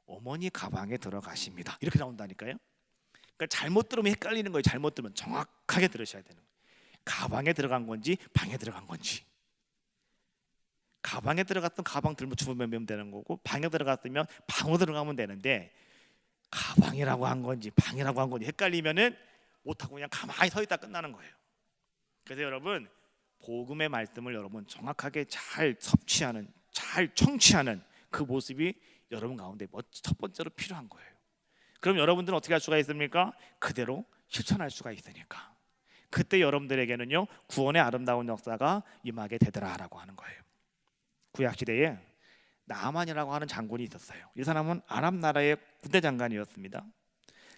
어머니 가방에 들어가십니다. 이렇게 나온다니까요. 그러니까 잘못 들으면 헷갈리는 거예요. 잘못 들으면 정확하게 들으셔야 되는 거예요. 가방에 들어간 건지 방에 들어간 건지. 가방에 들어갔으면 가방 들고 주무면 되는 거고, 방에 들어갔으면 방으로 들어가면 되는데 가방이라고 한 건지 방이라고 한 건지 헷갈리면은 못하고 그냥 가만히 서 있다 끝나는 거예요. 그래서 여러분, 복음의 말씀을 여러분 정확하게 잘 섭취하는, 잘 청취하는 그 모습이 여러분 가운데 첫 번째로 필요한 거예요. 그럼 여러분들은 어떻게 할 수가 있습니까? 그대로 실천할 수가 있으니까. 그때 여러분들에게는요, 구원의 아름다운 역사가 임하게 되더라라고 하는 거예요. 구약시대에 나아만이라고 하는 장군이 있었어요. 이 사람은 아람 나라의 군대 장관이었습니다.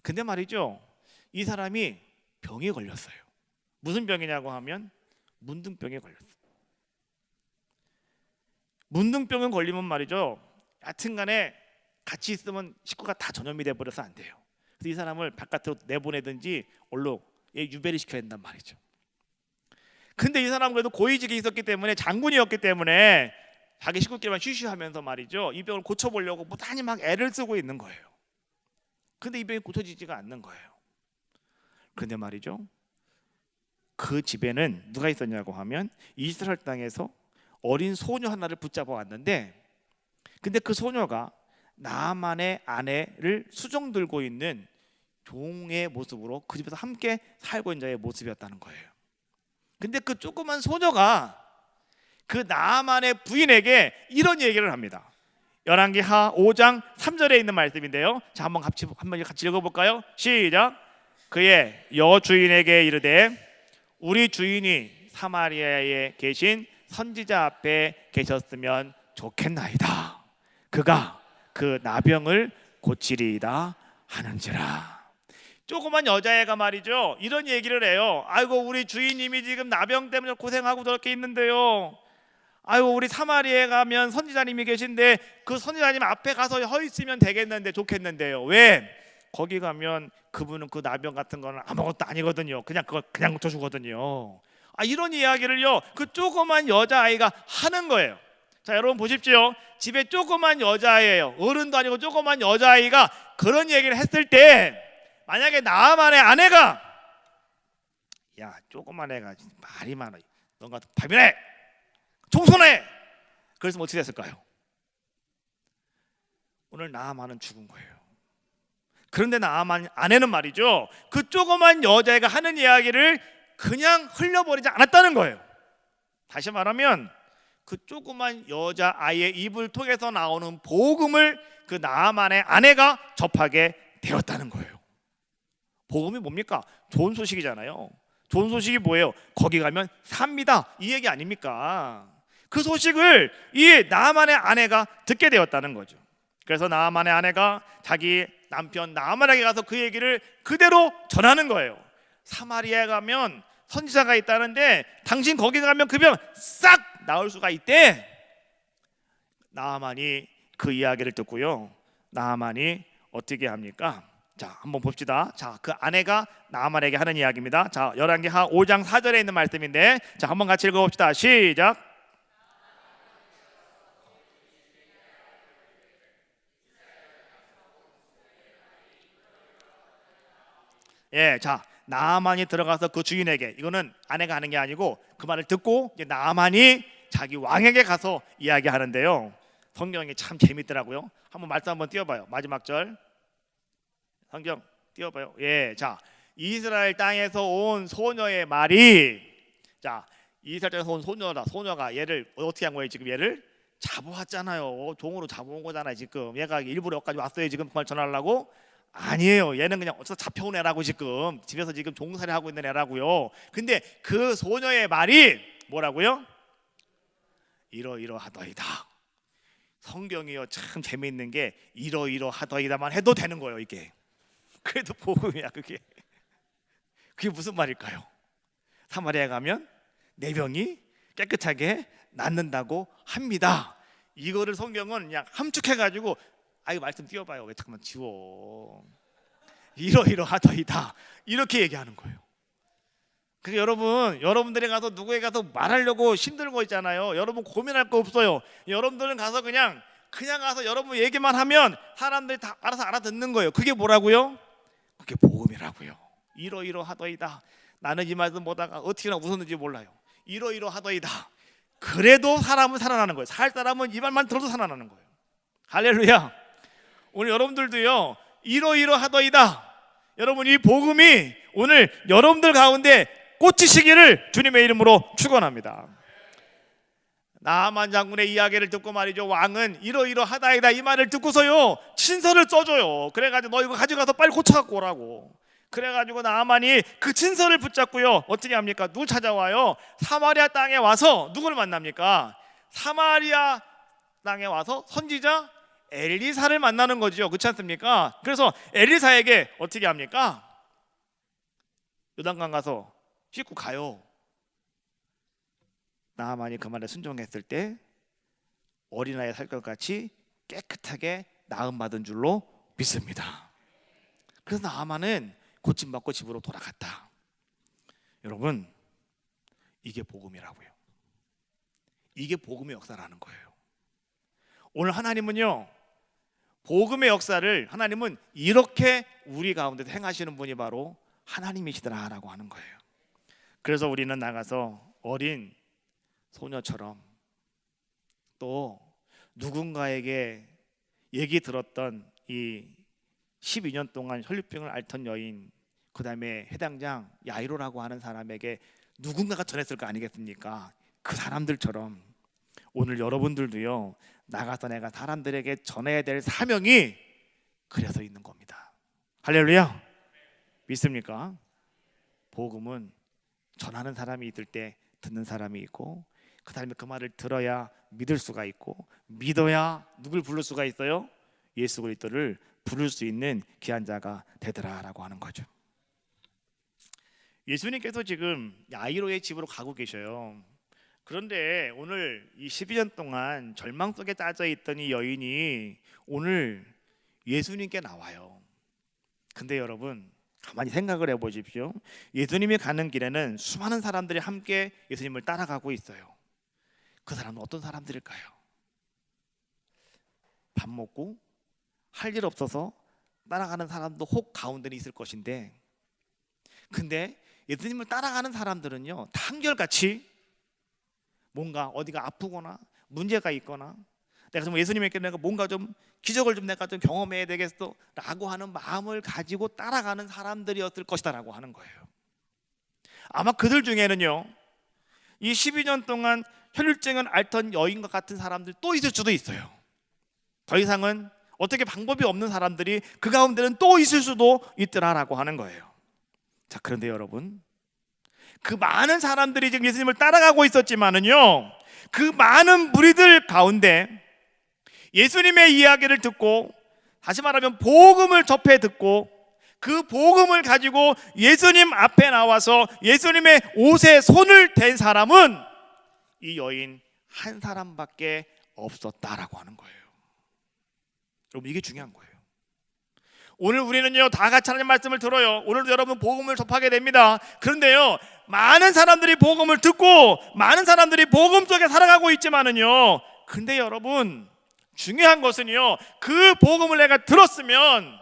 근데 말이죠, 이 사람이 병에 걸렸어요. 무슨 병이냐고 하면 문둥병에 걸렸어요. 문둥병에 걸리면 말이죠, 여튼간에 같이 있으면 식구가 다 전염이 돼버려서 안 돼요. 그래서 이 사람을 바깥으로 내보내든지 얼로 유배를 시켜야 된단 말이죠. 근데 이 사람은 그래도 고위직에 있었기 때문에, 장군이었기 때문에 자기 식구끼리만 쉬쉬하면서 말이죠, 이 병을 고쳐보려고 무단히 막 애를 쓰고 있는 거예요. 근데 이 병이 고쳐지지가 않는 거예요. 근데 말이죠, 그 집에는 누가 있었냐고 하면 이스라엘 땅에서 어린 소녀 하나를 붙잡아 왔는데, 근데 그 소녀가 나아만의 아내를 수종 들고 있는 종의 모습으로 그 집에서 함께 살고 있는 자의 모습이었다는 거예요. 근데 그 조그만 소녀가 그 나아만의 부인에게 이런 얘기를 합니다. 열왕기하 5장 3절에 있는 말씀인데요. 자, 한번 같이 읽어볼까요? 시작. 그의 여주인에게 이르되 우리 주인이 사마리아에 계신 선지자 앞에 계셨으면 좋겠나이다. 그가 그 나병을 고치리이다 하는지라. 조그만 여자애가 말이죠, 이런 얘기를 해요. 아이고, 우리 주인님이 지금 나병 때문에 고생하고 저렇게 있는데요, 아이고, 우리 사마리아에 가면 선지자님이 계신데 그 선지자님 앞에 가서 서 있으면 되겠는데, 좋겠는데요. 왜? 거기 가면 그분은 그 나병 같은 거는 아무것도 아니거든요. 그거 그냥 고쳐주거든요. 이런 이야기를요, 그 조그만 여자아이가 하는 거예요. 자, 여러분 보십시오. 집에 조그만 여자아이예요. 어른도 아니고 조그만 여자아이가 그런 얘기를 했을 때, 만약에 나아만의 아내가 야, 조그만 애가 말이 많아, 너가 밥이나 해, 청소해, 그래서 어떻게 됐을까요? 오늘 나아만은 죽은 거예요. 그런데 나아만 아내는 말이죠, 그 조그만 여자애가 하는 이야기를 그냥 흘려버리지 않았다는 거예요. 다시 말하면 그 조그만 여자아이의 입을 통해서 나오는 복음을 그 나아만의 아내가 접하게 되었다는 거예요. 복음이 뭡니까? 좋은 소식이잖아요. 좋은 소식이 뭐예요? 거기 가면 삽니다, 이 얘기 아닙니까? 그 소식을 이 나아만의 아내가 듣게 되었다는 거죠. 그래서 나아만의 아내가 자기 남편 나아만에게 가서 그 얘기를 그대로 전하는 거예요. 사마리아에 가면 선지자가 있다는데 당신 거기 가면 그 병 싹 나을 수가 있대. 나아만이 그 이야기를 듣고요, 나아만이 어떻게 합니까? 자, 한번 봅시다. 자, 그 아내가 나아만에게 하는 이야기입니다. 자, 열왕기하 5장 4절에 있는 말씀인데, 자, 한번 같이 읽어봅시다. 시작. 예, 자, 나아만이 들어가서 그 주인에게, 이거는 아내가 하는 게 아니고 그 말을 듣고 이제 나아만이 자기 왕에게 가서 이야기하는데요. 성경이 참 재밌더라고요. 한번 말씀 한번 띄워봐요. 마지막 절 성경 띄워봐요. 예, 자, 이스라엘 땅에서 온 소녀의 말이, 자, 이스라엘 땅에서 온 소녀가 얘를 어떻게 한 거예요? 지금 얘를 잡아왔잖아요. 종으로 잡아온 거잖아요. 지금 얘가 일부러 여기까지 왔어요. 지금 그 말 전하려고? 아니에요. 얘는 그냥 어디서 잡혀온 애라고, 지금 집에서 지금 종살이 하고 있는 애라고요. 근데 그 소녀의 말이 뭐라고요? 이러이러하더이다. 성경이요, 참 재미있는 게 이러이러하더이다만 해도 되는 거예요. 이게 그래도 복음이야. 그게 무슨 말일까요? 사마리아에 가면 내 병이 깨끗하게 낫는다고 합니다. 이거를 성경은 그냥 함축해가지고, 이거 말씀 띄워봐요. 왜 잠깐만 지워. 이러이러하더이다 이렇게 얘기하는 거예요. 그래서 여러분들이 가서 누구에 가서 말하려고 힘들고 있잖아요. 여러분 고민할 거 없어요. 여러분들은 가서 그냥 가서 여러분 얘기만 하면 사람들이 다 알아서 알아듣는 거예요. 그게 뭐라고요? 그게 복음이라고요. 이러이러하더이다. 나는 이 말씀 보다가 어떻게나 웃었는지 몰라요. 이러이러하더이다. 그래도 사람은 살아나는 거예요. 살 사람은 이 말만 들어도 살아나는 거예요. 할렐루야. 오늘 여러분들도요, 이러이러하더이다. 여러분, 이 복음이 오늘 여러분들 가운데 꽂히시기를 주님의 이름으로 축원합니다. 나아만 장군의 이야기를 듣고 말이죠, 왕은 이러이러하다이다 이 말을 듣고서요 친서를 써줘요. 그래가지고 너 이거 가져가서 빨리 고쳐갖고 오라고. 그래가지고 나아만이 그 친서를 붙잡고요 어떻게 합니까? 누굴 찾아와요? 사마리아 땅에 와서 누구를 만납니까? 사마리아 땅에 와서 선지자 엘리사를 만나는 거죠. 그렇지 않습니까? 그래서 엘리사에게 어떻게 합니까? 요단강 가서 씻고 가요. 나아만이 그 말에 순종했을 때 어린아이 살 것 같이 깨끗하게 나음받은 줄로 믿습니다. 그래서 나아만은 고침받고 집으로 돌아갔다. 여러분, 이게 복음이라고요. 이게 복음의 역사라는 거예요. 오늘 하나님은요, 복음의 역사를 하나님은 이렇게 우리 가운데서 행하시는 분이 바로 하나님이시더라라고 하는 거예요. 그래서 우리는 나가서 어린 소녀처럼 또 누군가에게 얘기 들었던 이 12년 동안 혈류병을 앓던 여인, 그 다음에 해당장 야이로라고 하는 사람에게 누군가가 전했을 거 아니겠습니까? 그 사람들처럼 오늘 여러분들도요 나가서 내가 사람들에게 전해야 될 사명이 그래서 있는 겁니다. 할렐루야. 믿습니까? 복음은 전하는 사람이 있을 때 듣는 사람이 있고, 그 사람이 그 말을 들어야 믿을 수가 있고, 믿어야 누굴 부를 수가 있어요? 예수 그리스도를 부를 수 있는 귀한 자가 되더라라고 하는 거죠. 예수님께서 지금 야이로의 집으로 가고 계셔요. 그런데 오늘 이 12년 동안 절망 속에 빠져 있던 이 여인이 오늘 예수님께 나와요. 근데 여러분 가만히 생각을 해보십시오. 예수님이 가는 길에는 수많은 사람들이 함께 예수님을 따라가고 있어요. 그 사람은 어떤 사람들일까요? 밥 먹고 할 일 없어서 따라가는 사람도 혹 가운데는 있을 것인데, 근데 예수님을 따라가는 사람들은요 다 한결같이 뭔가 어디가 아프거나 문제가 있거나 내가 좀 예수님에게 내가 뭔가 좀 기적을 좀 내가 좀 경험해야 되겠어 라고 하는 마음을 가지고 따라가는 사람들이었을 것이다 라고 하는 거예요. 아마 그들 중에는요 이 12년 동안 혈류증을 앓던 여인과 같은 사람들 또 있을 수도 있어요. 더 이상은 어떻게 방법이 없는 사람들이 그 가운데는 또 있을 수도 있더라라고 하는 거예요. 자, 그런데 여러분, 그 많은 사람들이 지금 예수님을 따라가고 있었지만은요 그 많은 무리들 가운데 예수님의 이야기를 듣고, 다시 말하면 복음을 접해 듣고 그 복음을 가지고 예수님 앞에 나와서 예수님의 옷에 손을 댄 사람은 이 여인 한 사람밖에 없었다라고 하는 거예요. 여러분, 이게 중요한 거예요. 오늘 우리는요 다 같이 하나님 말씀을 들어요. 오늘도 여러분 복음을 접하게 됩니다. 그런데요 많은 사람들이 복음을 듣고 많은 사람들이 복음 속에 살아가고 있지만은요, 근데 여러분 중요한 것은요 그 복음을 내가 들었으면,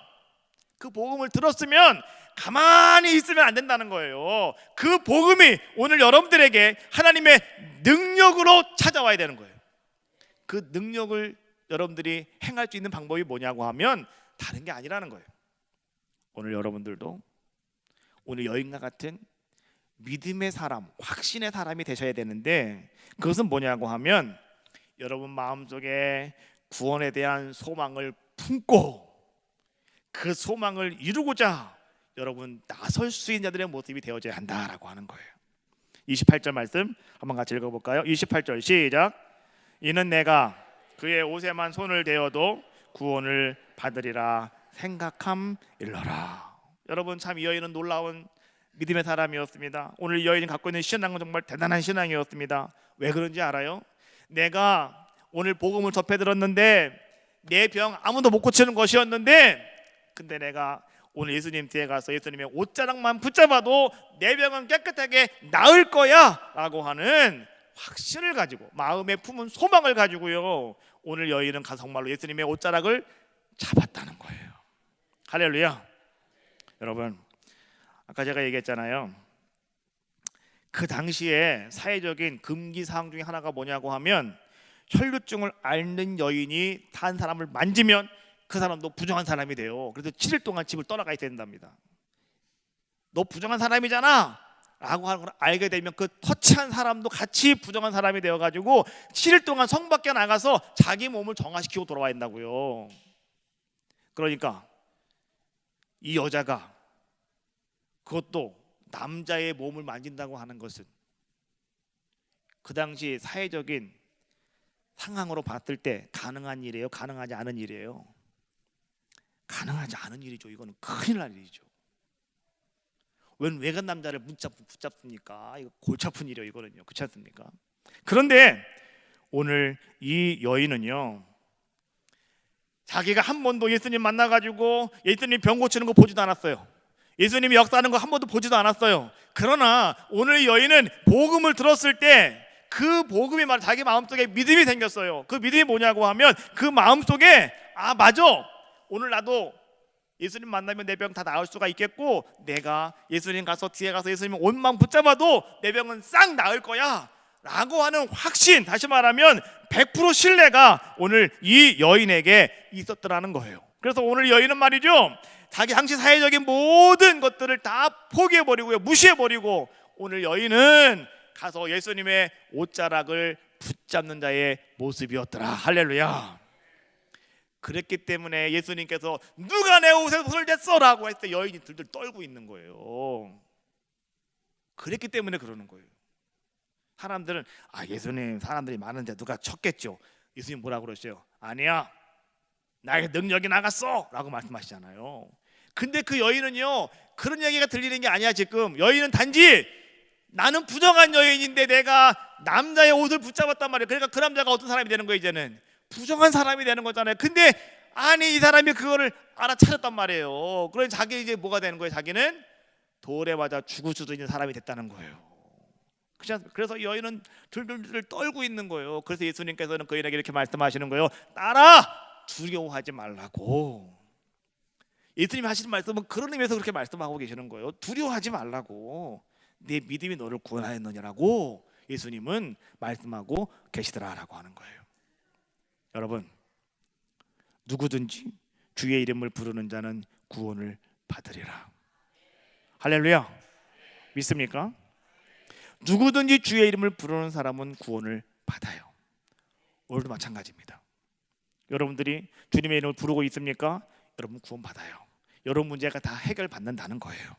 그 복음을 들었으면 가만히 있으면 안 된다는 거예요. 그 복음이 오늘 여러분들에게 하나님의 능력으로 찾아와야 되는 거예요. 그 능력을 여러분들이 행할 수 있는 방법이 뭐냐고 하면 다른 게 아니라는 거예요. 오늘 여러분들도 오늘 여인과 같은 믿음의 사람, 확신의 사람이 되셔야 되는데, 그것은 뭐냐고 하면 여러분 마음속에 구원에 대한 소망을 품고 그 소망을 이루고자 여러분 나설 수 있는 자들의 모습이 되어져야 한다라고 하는 거예요. 28절 말씀 한번 같이 읽어볼까요? 28절 시작. 이는 내가 그의 옷에만 손을 대어도 구원을 받으리라 생각함일러라. 여러분 참 이 여인은 놀라운 믿음의 사람이었습니다. 오늘 이 여인이 갖고 있는 신앙은 정말 대단한 신앙이었습니다. 왜 그런지 알아요? 내가 오늘 복음을 접해 들었는데 내 병 아무도 못 고치는 것이었는데, 근데 내가 오늘 예수님 뒤에 가서 예수님의 옷자락만 붙잡아도 내 병은 깨끗하게 나을 거야 라고 하는 확신을 가지고, 마음에 품은 소망을 가지고요 오늘 여인은 가서 정말로 예수님의 옷자락을 잡았다는 거예요. 할렐루야. 여러분 아까 제가 얘기했잖아요, 그 당시에 사회적인 금기 사항 중에 하나가 뭐냐고 하면 혈루증을 앓는 여인이 단 사람을 만지면 그 사람도 부정한 사람이 돼요. 그래서 7일 동안 집을 떠나가 있어야 된답니다. 너 부정한 사람이잖아 라고 하는 걸 알게 되면 그 터치한 사람도 같이 부정한 사람이 되어가지고 7일 동안 성 밖에 나가서 자기 몸을 정화시키고 돌아와야 된다고요. 그러니까 이 여자가 그것도 남자의 몸을 만진다고 하는 것은 그 당시 사회적인 상황으로 봤을 때 가능한 일이에요? 가능하지 않은 일이에요? 가능하지 않은 일이죠. 이거는 큰일 날 일이죠. 웬 외간 남자를 붙잡습니까? 이거 골치 아픈 일이에요. 이거는요. 그렇지 않습니까? 그런데 오늘 이 여인은요 자기가 한 번도 예수님 만나가지고 예수님 병 고치는 거 보지도 않았어요. 예수님이 역사하는 거 한 번도 보지도 않았어요. 그러나 오늘 이 여인은 복음을 들었을 때 그 복음이 말 자기 마음속에 믿음이 생겼어요. 그 믿음이 뭐냐고 하면 그 마음속에 아 맞아, 오늘 나도 예수님 만나면 내 병 다 나을 수가 있겠고 내가 예수님 가서 뒤에 가서 예수님 옷만 붙잡아도 내 병은 싹 나을 거야 라고 하는 확신, 다시 말하면 100% 신뢰가 오늘 이 여인에게 있었더라는 거예요. 그래서 오늘 여인은 말이죠, 자기 당시 사회적인 모든 것들을 다 포기해버리고요, 무시해버리고 오늘 여인은 가서 예수님의 옷자락을 붙잡는 자의 모습이었더라. 할렐루야. 그랬기 때문에 예수님께서 누가 내 옷에 손을 댔어? 라고 했을 때 여인이 들들 떨고 있는 거예요. 그랬기 때문에 그러는 거예요. 사람들은 아 예수님 사람들이 많은데 누가 쳤겠죠. 예수님 뭐라고 그러세요? 아니야, 나에게 능력이 나갔어 라고 말씀하시잖아요. 근데 그 여인은요 그런 얘기가 들리는 게 아니야. 지금 여인은 단지 나는 부정한 여인인데 내가 남자의 옷을 붙잡았단 말이에요. 그러니까 그 남자가 어떤 사람이 되는 거예요? 이제는 부정한 사람이 되는 거잖아요. 근데 아니 이 사람이 그거를 알아차렸단 말이에요. 그러니 자기 이제 뭐가 되는 거예요? 자기는 돌에 맞아 죽을 수도 있는 사람이 됐다는 거예요. 그래서 여인은 들들들 떨고 있는 거예요. 그래서 예수님께서는 그 여인에게 이렇게 말씀하시는 거예요. 딸아 두려워하지 말라고. 예수님이 하시는 말씀은 그런 의미에서 그렇게 말씀하고 계시는 거예요. 두려워하지 말라고. 내 믿음이 너를 구원하였느냐라고 예수님은 말씀하고 계시더라라고 하는 거예요. 여러분 누구든지 주의 이름을 부르는 자는 구원을 받으리라. 할렐루야. 믿습니까? 누구든지 주의 이름을 부르는 사람은 구원을 받아요. 오늘도 마찬가지입니다. 여러분들이 주님의 이름을 부르고 있습니까? 여러분 구원 받아요. 여러분 문제가 다 해결받는다는 거예요.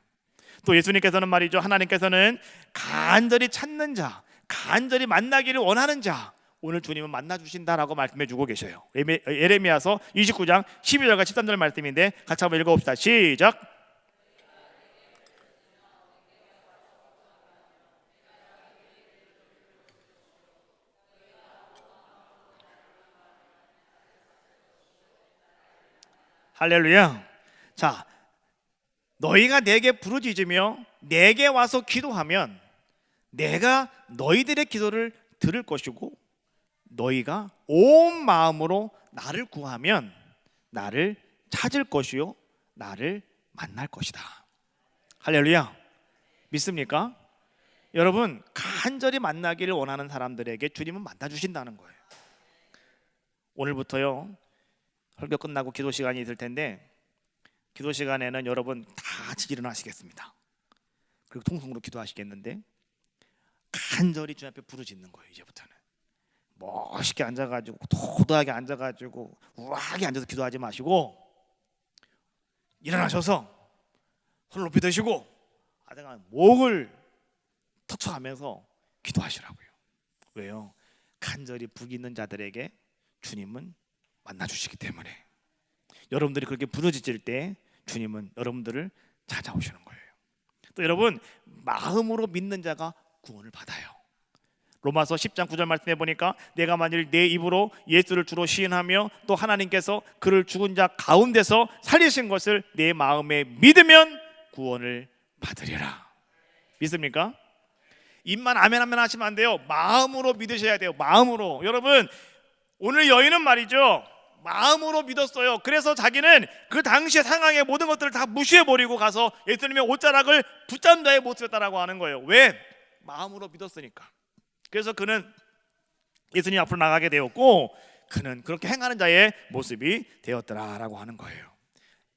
또 예수님께서는 말이죠, 하나님께서는 간절히 찾는 자, 간절히 만나기를 원하는 자 오늘 주님은 만나주신다라고 말씀해 주고 계셔요. 예레미야서 29장 12절과 13절 말씀인데 같이 한번 읽어봅시다. 시작. 할렐루야. 자, 너희가 내게 부르짖으며 내게 와서 기도하면 내가 너희들의 기도를 들을 것이고 너희가 온 마음으로 나를 구하면 나를 찾을 것이요 나를 만날 것이다. 할렐루야. 믿습니까? 여러분, 간절히 만나기를 원하는 사람들에게 주님은 만나주신다는 거예요. 오늘부터요, 설교 끝나고 기도 시간이 있을 텐데 기도 시간에는 여러분 다 같이 일어나시겠습니다. 그리고 통성으로 기도하시겠는데 간절히 주님 앞에 부르짖는 거예요. 이제부터는 멋있게 앉아가지고 도도하게 앉아가지고 우아하게 앉아서 기도하지 마시고 일어나셔서 손을 높이 드시고 아등한 목을 터쳐가면서 기도하시라고요. 왜요? 간절히 복 있는 자들에게 주님은 만나주시기 때문에. 여러분들이 그렇게 부르짖을 때 주님은 여러분들을 찾아오시는 거예요. 또 여러분, 마음으로 믿는 자가 구원을 받아요. 로마서 10장 9절 말씀해 보니까 내가 만일 내 입으로 예수를 주로 시인하며 또 하나님께서 그를 죽은 자 가운데서 살리신 것을 내 마음에 믿으면 구원을 받으리라. 믿습니까? 입만 아멘 아멘 하시면 안 돼요. 마음으로 믿으셔야 돼요. 마음으로. 여러분, 오늘 여인은 말이죠, 마음으로 믿었어요. 그래서 자기는 그 당시의 상황의 모든 것들을 다 무시해버리고 가서 예수님의 옷자락을 붙잡는 자의 모습이었다라고 하는 거예요. 왜? 마음으로 믿었으니까. 그래서 그는 예수님 앞으로 나가게 되었고 그는 그렇게 행하는 자의 모습이 되었더라라고 하는 거예요.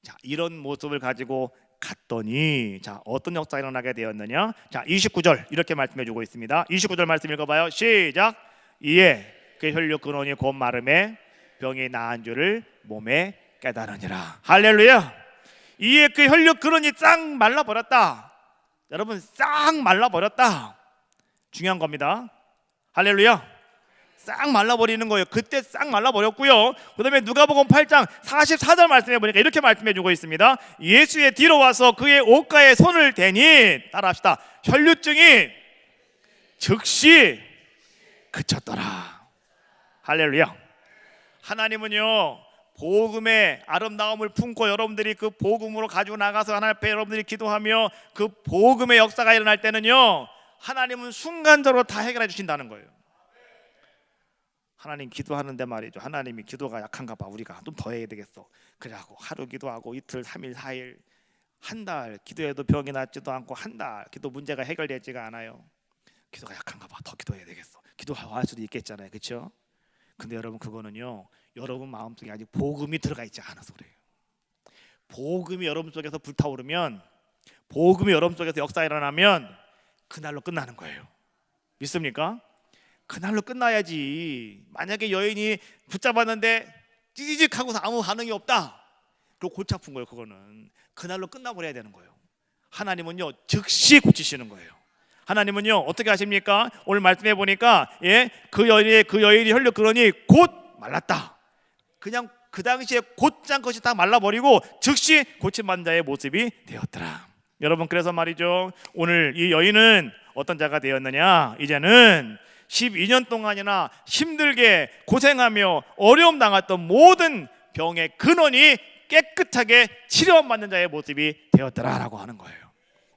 자, 이런 모습을 가지고 갔더니 자, 어떤 역사가 일어나게 되었느냐? 자, 29절 이렇게 말씀해 주고 있습니다. 29절 말씀 읽어봐요. 시작. 이에 그 혈육 근원이 곧 마름에 병이 나은 줄을 몸에 깨달으니라. 할렐루야. 이에 그 혈육 근원이 싹 말라버렸다. 여러분, 싹 말라버렸다. 중요한 겁니다. 할렐루야. 싹 말라버리는 거예요. 그때 싹 말라버렸고요. 그 다음에 누가복음 8장 44절 말씀해 보니까 이렇게 말씀해 주고 있습니다. 예수의 뒤로 와서 그의 옷가에 손을 대니 따라합시다. 혈류증이 즉시 그쳤더라. 할렐루야. 하나님은요, 복음의 아름다움을 품고 여러분들이 그 복음으로 가지고 나가서 하나님 앞에 여러분들이 기도하며 그 복음의 역사가 일어날 때는요, 하나님은 순간적으로 다 해결해 주신다는 거예요. 하나님 기도하는데 말이죠, 하나님이 기도가 약한가 봐, 우리가 좀 더 해야 되겠어. 그래갖고 하루 기도하고 이틀, 3일, 4일, 한 달 기도해도 병이 낫지도 않고 한 달 기도 문제가 해결되지가 않아요. 기도가 약한가 봐, 더 기도해야 되겠어. 기도할 수도 있겠잖아요, 그렇죠? 근데 여러분, 그거는요, 여러분 마음속에 아직 복음이 들어가 있지 않아서 그래요. 복음이 여러분 속에서 불타오르면, 복음이 여러분 속에서 역사가 일어나면 그날로 끝나는 거예요. 믿습니까? 그날로 끝나야지. 만약에 여인이 붙잡았는데 찌직하고서 아무 반응이 없다, 그거 골치 아픈 거예요. 그거는 그날로 끝나버려야 되는 거예요. 하나님은요, 즉시 고치시는 거예요. 하나님은요, 어떻게 하십니까? 오늘 말씀해 보니까 그 여인이 혈육 근원이 곧 말랐다. 그냥 그 당시에 곧장 것이 다 말라버리고 즉시 고침받는 자의 모습이 되었더라. 여러분, 그래서 말이죠, 오늘 이 여인은 어떤 자가 되었느냐? 이제는 12년 동안이나 힘들게 고생하며 어려움 당했던 모든 병의 근원이 깨끗하게 치료받는 자의 모습이 되었더라라고 하는 거예요.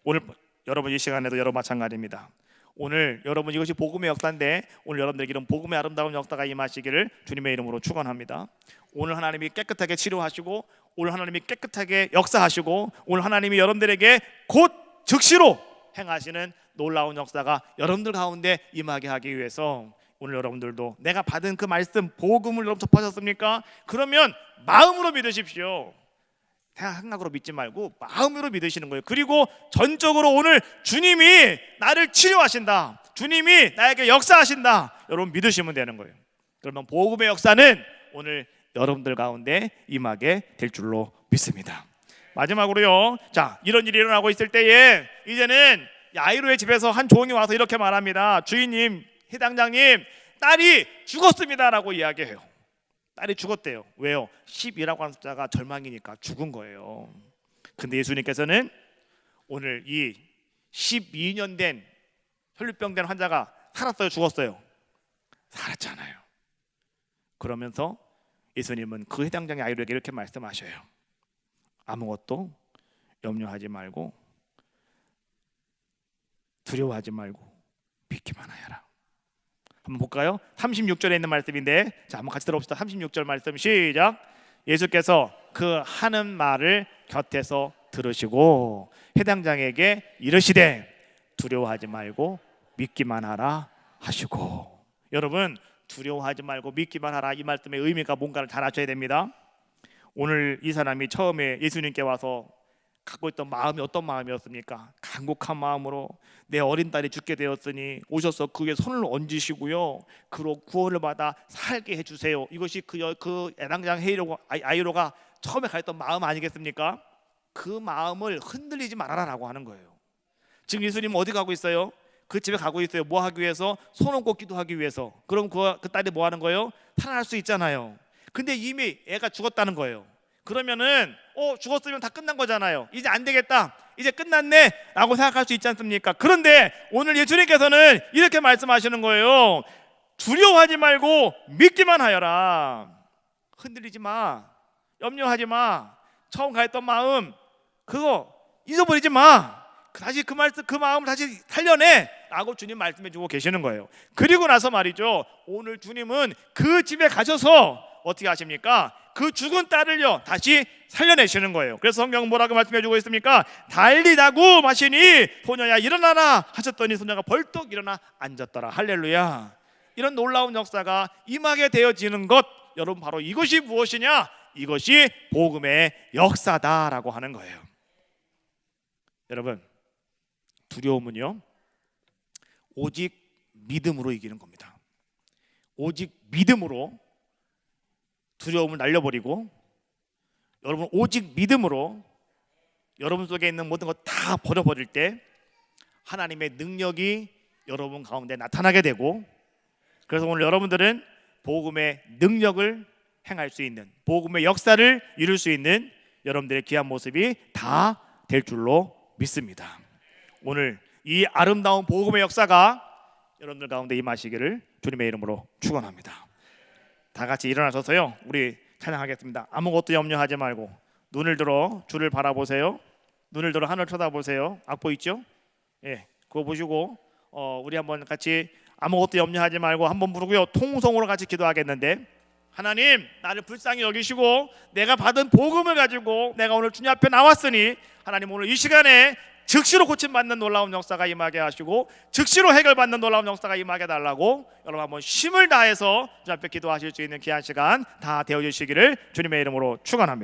오늘 여러분 이 시간에도 여러분 마찬가지입니다. 오늘 여러분, 이것이 복음의 역사인데 오늘 여러분들에게 이런 복음의 아름다운 역사가 임하시기를 주님의 이름으로 축원합니다. 오늘 하나님이 깨끗하게 치료하시고 오늘 하나님이 깨끗하게 역사하시고 오늘 하나님이 여러분들에게 곧 즉시로 행하시는 놀라운 역사가 여러분들 가운데 임하게 하기 위해서 오늘 여러분들도 내가 받은 그 말씀 복음을 여러분 접하셨습니까? 그러면 마음으로 믿으십시오. 생각으로 믿지 말고 마음으로 믿으시는 거예요. 그리고 전적으로 오늘 주님이 나를 치료하신다, 주님이 나에게 역사하신다, 여러분 믿으시면 되는 거예요. 그러면 복음의 역사는 오늘 여러분들 가운데 임하게 될 줄로 믿습니다. 마지막으로요, 자, 이런 일이 일어나고 있을 때에 이제는 야이로의 집에서 한 종이 와서 이렇게 말합니다. 주인님, 해당장님, 딸이 죽었습니다라고 이야기해요. 딸이 죽었대요. 왜요? 10이라고 하는 숫자가 절망이니까 죽은 거예요. 근데 예수님께서는 오늘 이 12년 된 혈류병 된 환자가 살았어요, 죽었어요? 살았잖아요. 그러면서 예수님은 그 해당장의 아이로에게 이렇게 말씀하셔요. 아무것도 염려하지 말고 두려워하지 말고 믿기만 하여라. 한번 볼까요? 36절에 있는 말씀인데, 자, 한번 같이 들어봅시다. 36절 말씀 시작. 예수께서 그 하는 말을 곁에서 들으시고 해당장에게 이르시되 두려워하지 말고 믿기만 하라 하시고. 여러분, 두려워하지 말고 믿기만 하라, 이 말씀의 의미가 뭔가를 잘 아셔야 됩니다. 오늘 이 사람이 처음에 예수님께 와서 갖고 있던 마음이 어떤 마음이었습니까? 간곡한 마음으로 내 어린 딸이 죽게 되었으니 오셔서 그의 손을 얹으시고요, 그로 구원을 받아 살게 해주세요. 이것이 그 애당장 아이로가 처음에 가졌던 마음 아니겠습니까? 그 마음을 흔들리지 말아라라고 하는 거예요. 지금 예수님은 어디 가고 있어요? 그 집에 가고 있어요. 뭐 하기 위해서? 손 얹고 기도하기 위해서. 그럼 그 딸이 뭐 하는 거예요? 살아날 수 있잖아요. 근데 이미 애가 죽었다는 거예요. 그러면은 죽었으면 다 끝난 거잖아요. 이제 안 되겠다, 이제 끝났네 라고 생각할 수 있지 않습니까? 그런데 오늘 예수님께서는 이렇게 말씀하시는 거예요. 두려워하지 말고 믿기만 하여라. 흔들리지 마, 염려하지 마. 처음 가했던 마음 그거 잊어버리지 마. 다시 그 마음을 다시 살려내 라고 주님 말씀해 주고 계시는 거예요. 그리고 나서 말이죠, 오늘 주님은 그 집에 가셔서 어떻게 하십니까? 그 죽은 딸을요 다시 살려내시는 거예요. 그래서 성경은 뭐라고 말씀해 주고 있습니까? 달리다고 마시니 소녀야 일어나라 하셨더니 소녀가 벌떡 일어나 앉았더라. 할렐루야. 이런 놀라운 역사가 임하게 되어지는 것, 여러분, 바로 이것이 무엇이냐? 이것이 복음의 역사다라고 하는 거예요. 여러분, 두려움은요 오직 믿음으로 이기는 겁니다. 오직 믿음으로 두려움을 날려버리고, 여러분 오직 믿음으로 여러분 속에 있는 모든 것 다 버려버릴 때 하나님의 능력이 여러분 가운데 나타나게 되고, 그래서 오늘 여러분들은 복음의 능력을 행할 수 있는, 복음의 역사를 이룰 수 있는 여러분들의 귀한 모습이 다 될 줄로 믿습니다. 오늘 이 아름다운 복음의 역사가 여러분들 가운데 임하시기를 주님의 이름으로 축원합니다. 다 같이 일어나셔서요, 우리 찬양하겠습니다. 아무것도 염려하지 말고 눈을 들어 주를 바라보세요. 눈을 들어 하늘 쳐다보세요. 악보 있죠? 예, 그거 보시고 우리 한번 같이 아무것도 염려하지 말고 한번 부르고요, 통성으로 같이 기도하겠는데, 하나님, 나를 불쌍히 여기시고 내가 받은 복음을 가지고 내가 오늘 주님 앞에 나왔으니 하나님, 오늘 이 시간에 즉시로 고침받는 놀라운 역사가 임하게 하시고 즉시로 해결받는 놀라운 역사가 임하게 달라고 여러분 한번 힘을 다해서 주님 앞에 기도하실 수 있는 귀한 시간 다 되어주시기를 주님의 이름으로 축원합니다.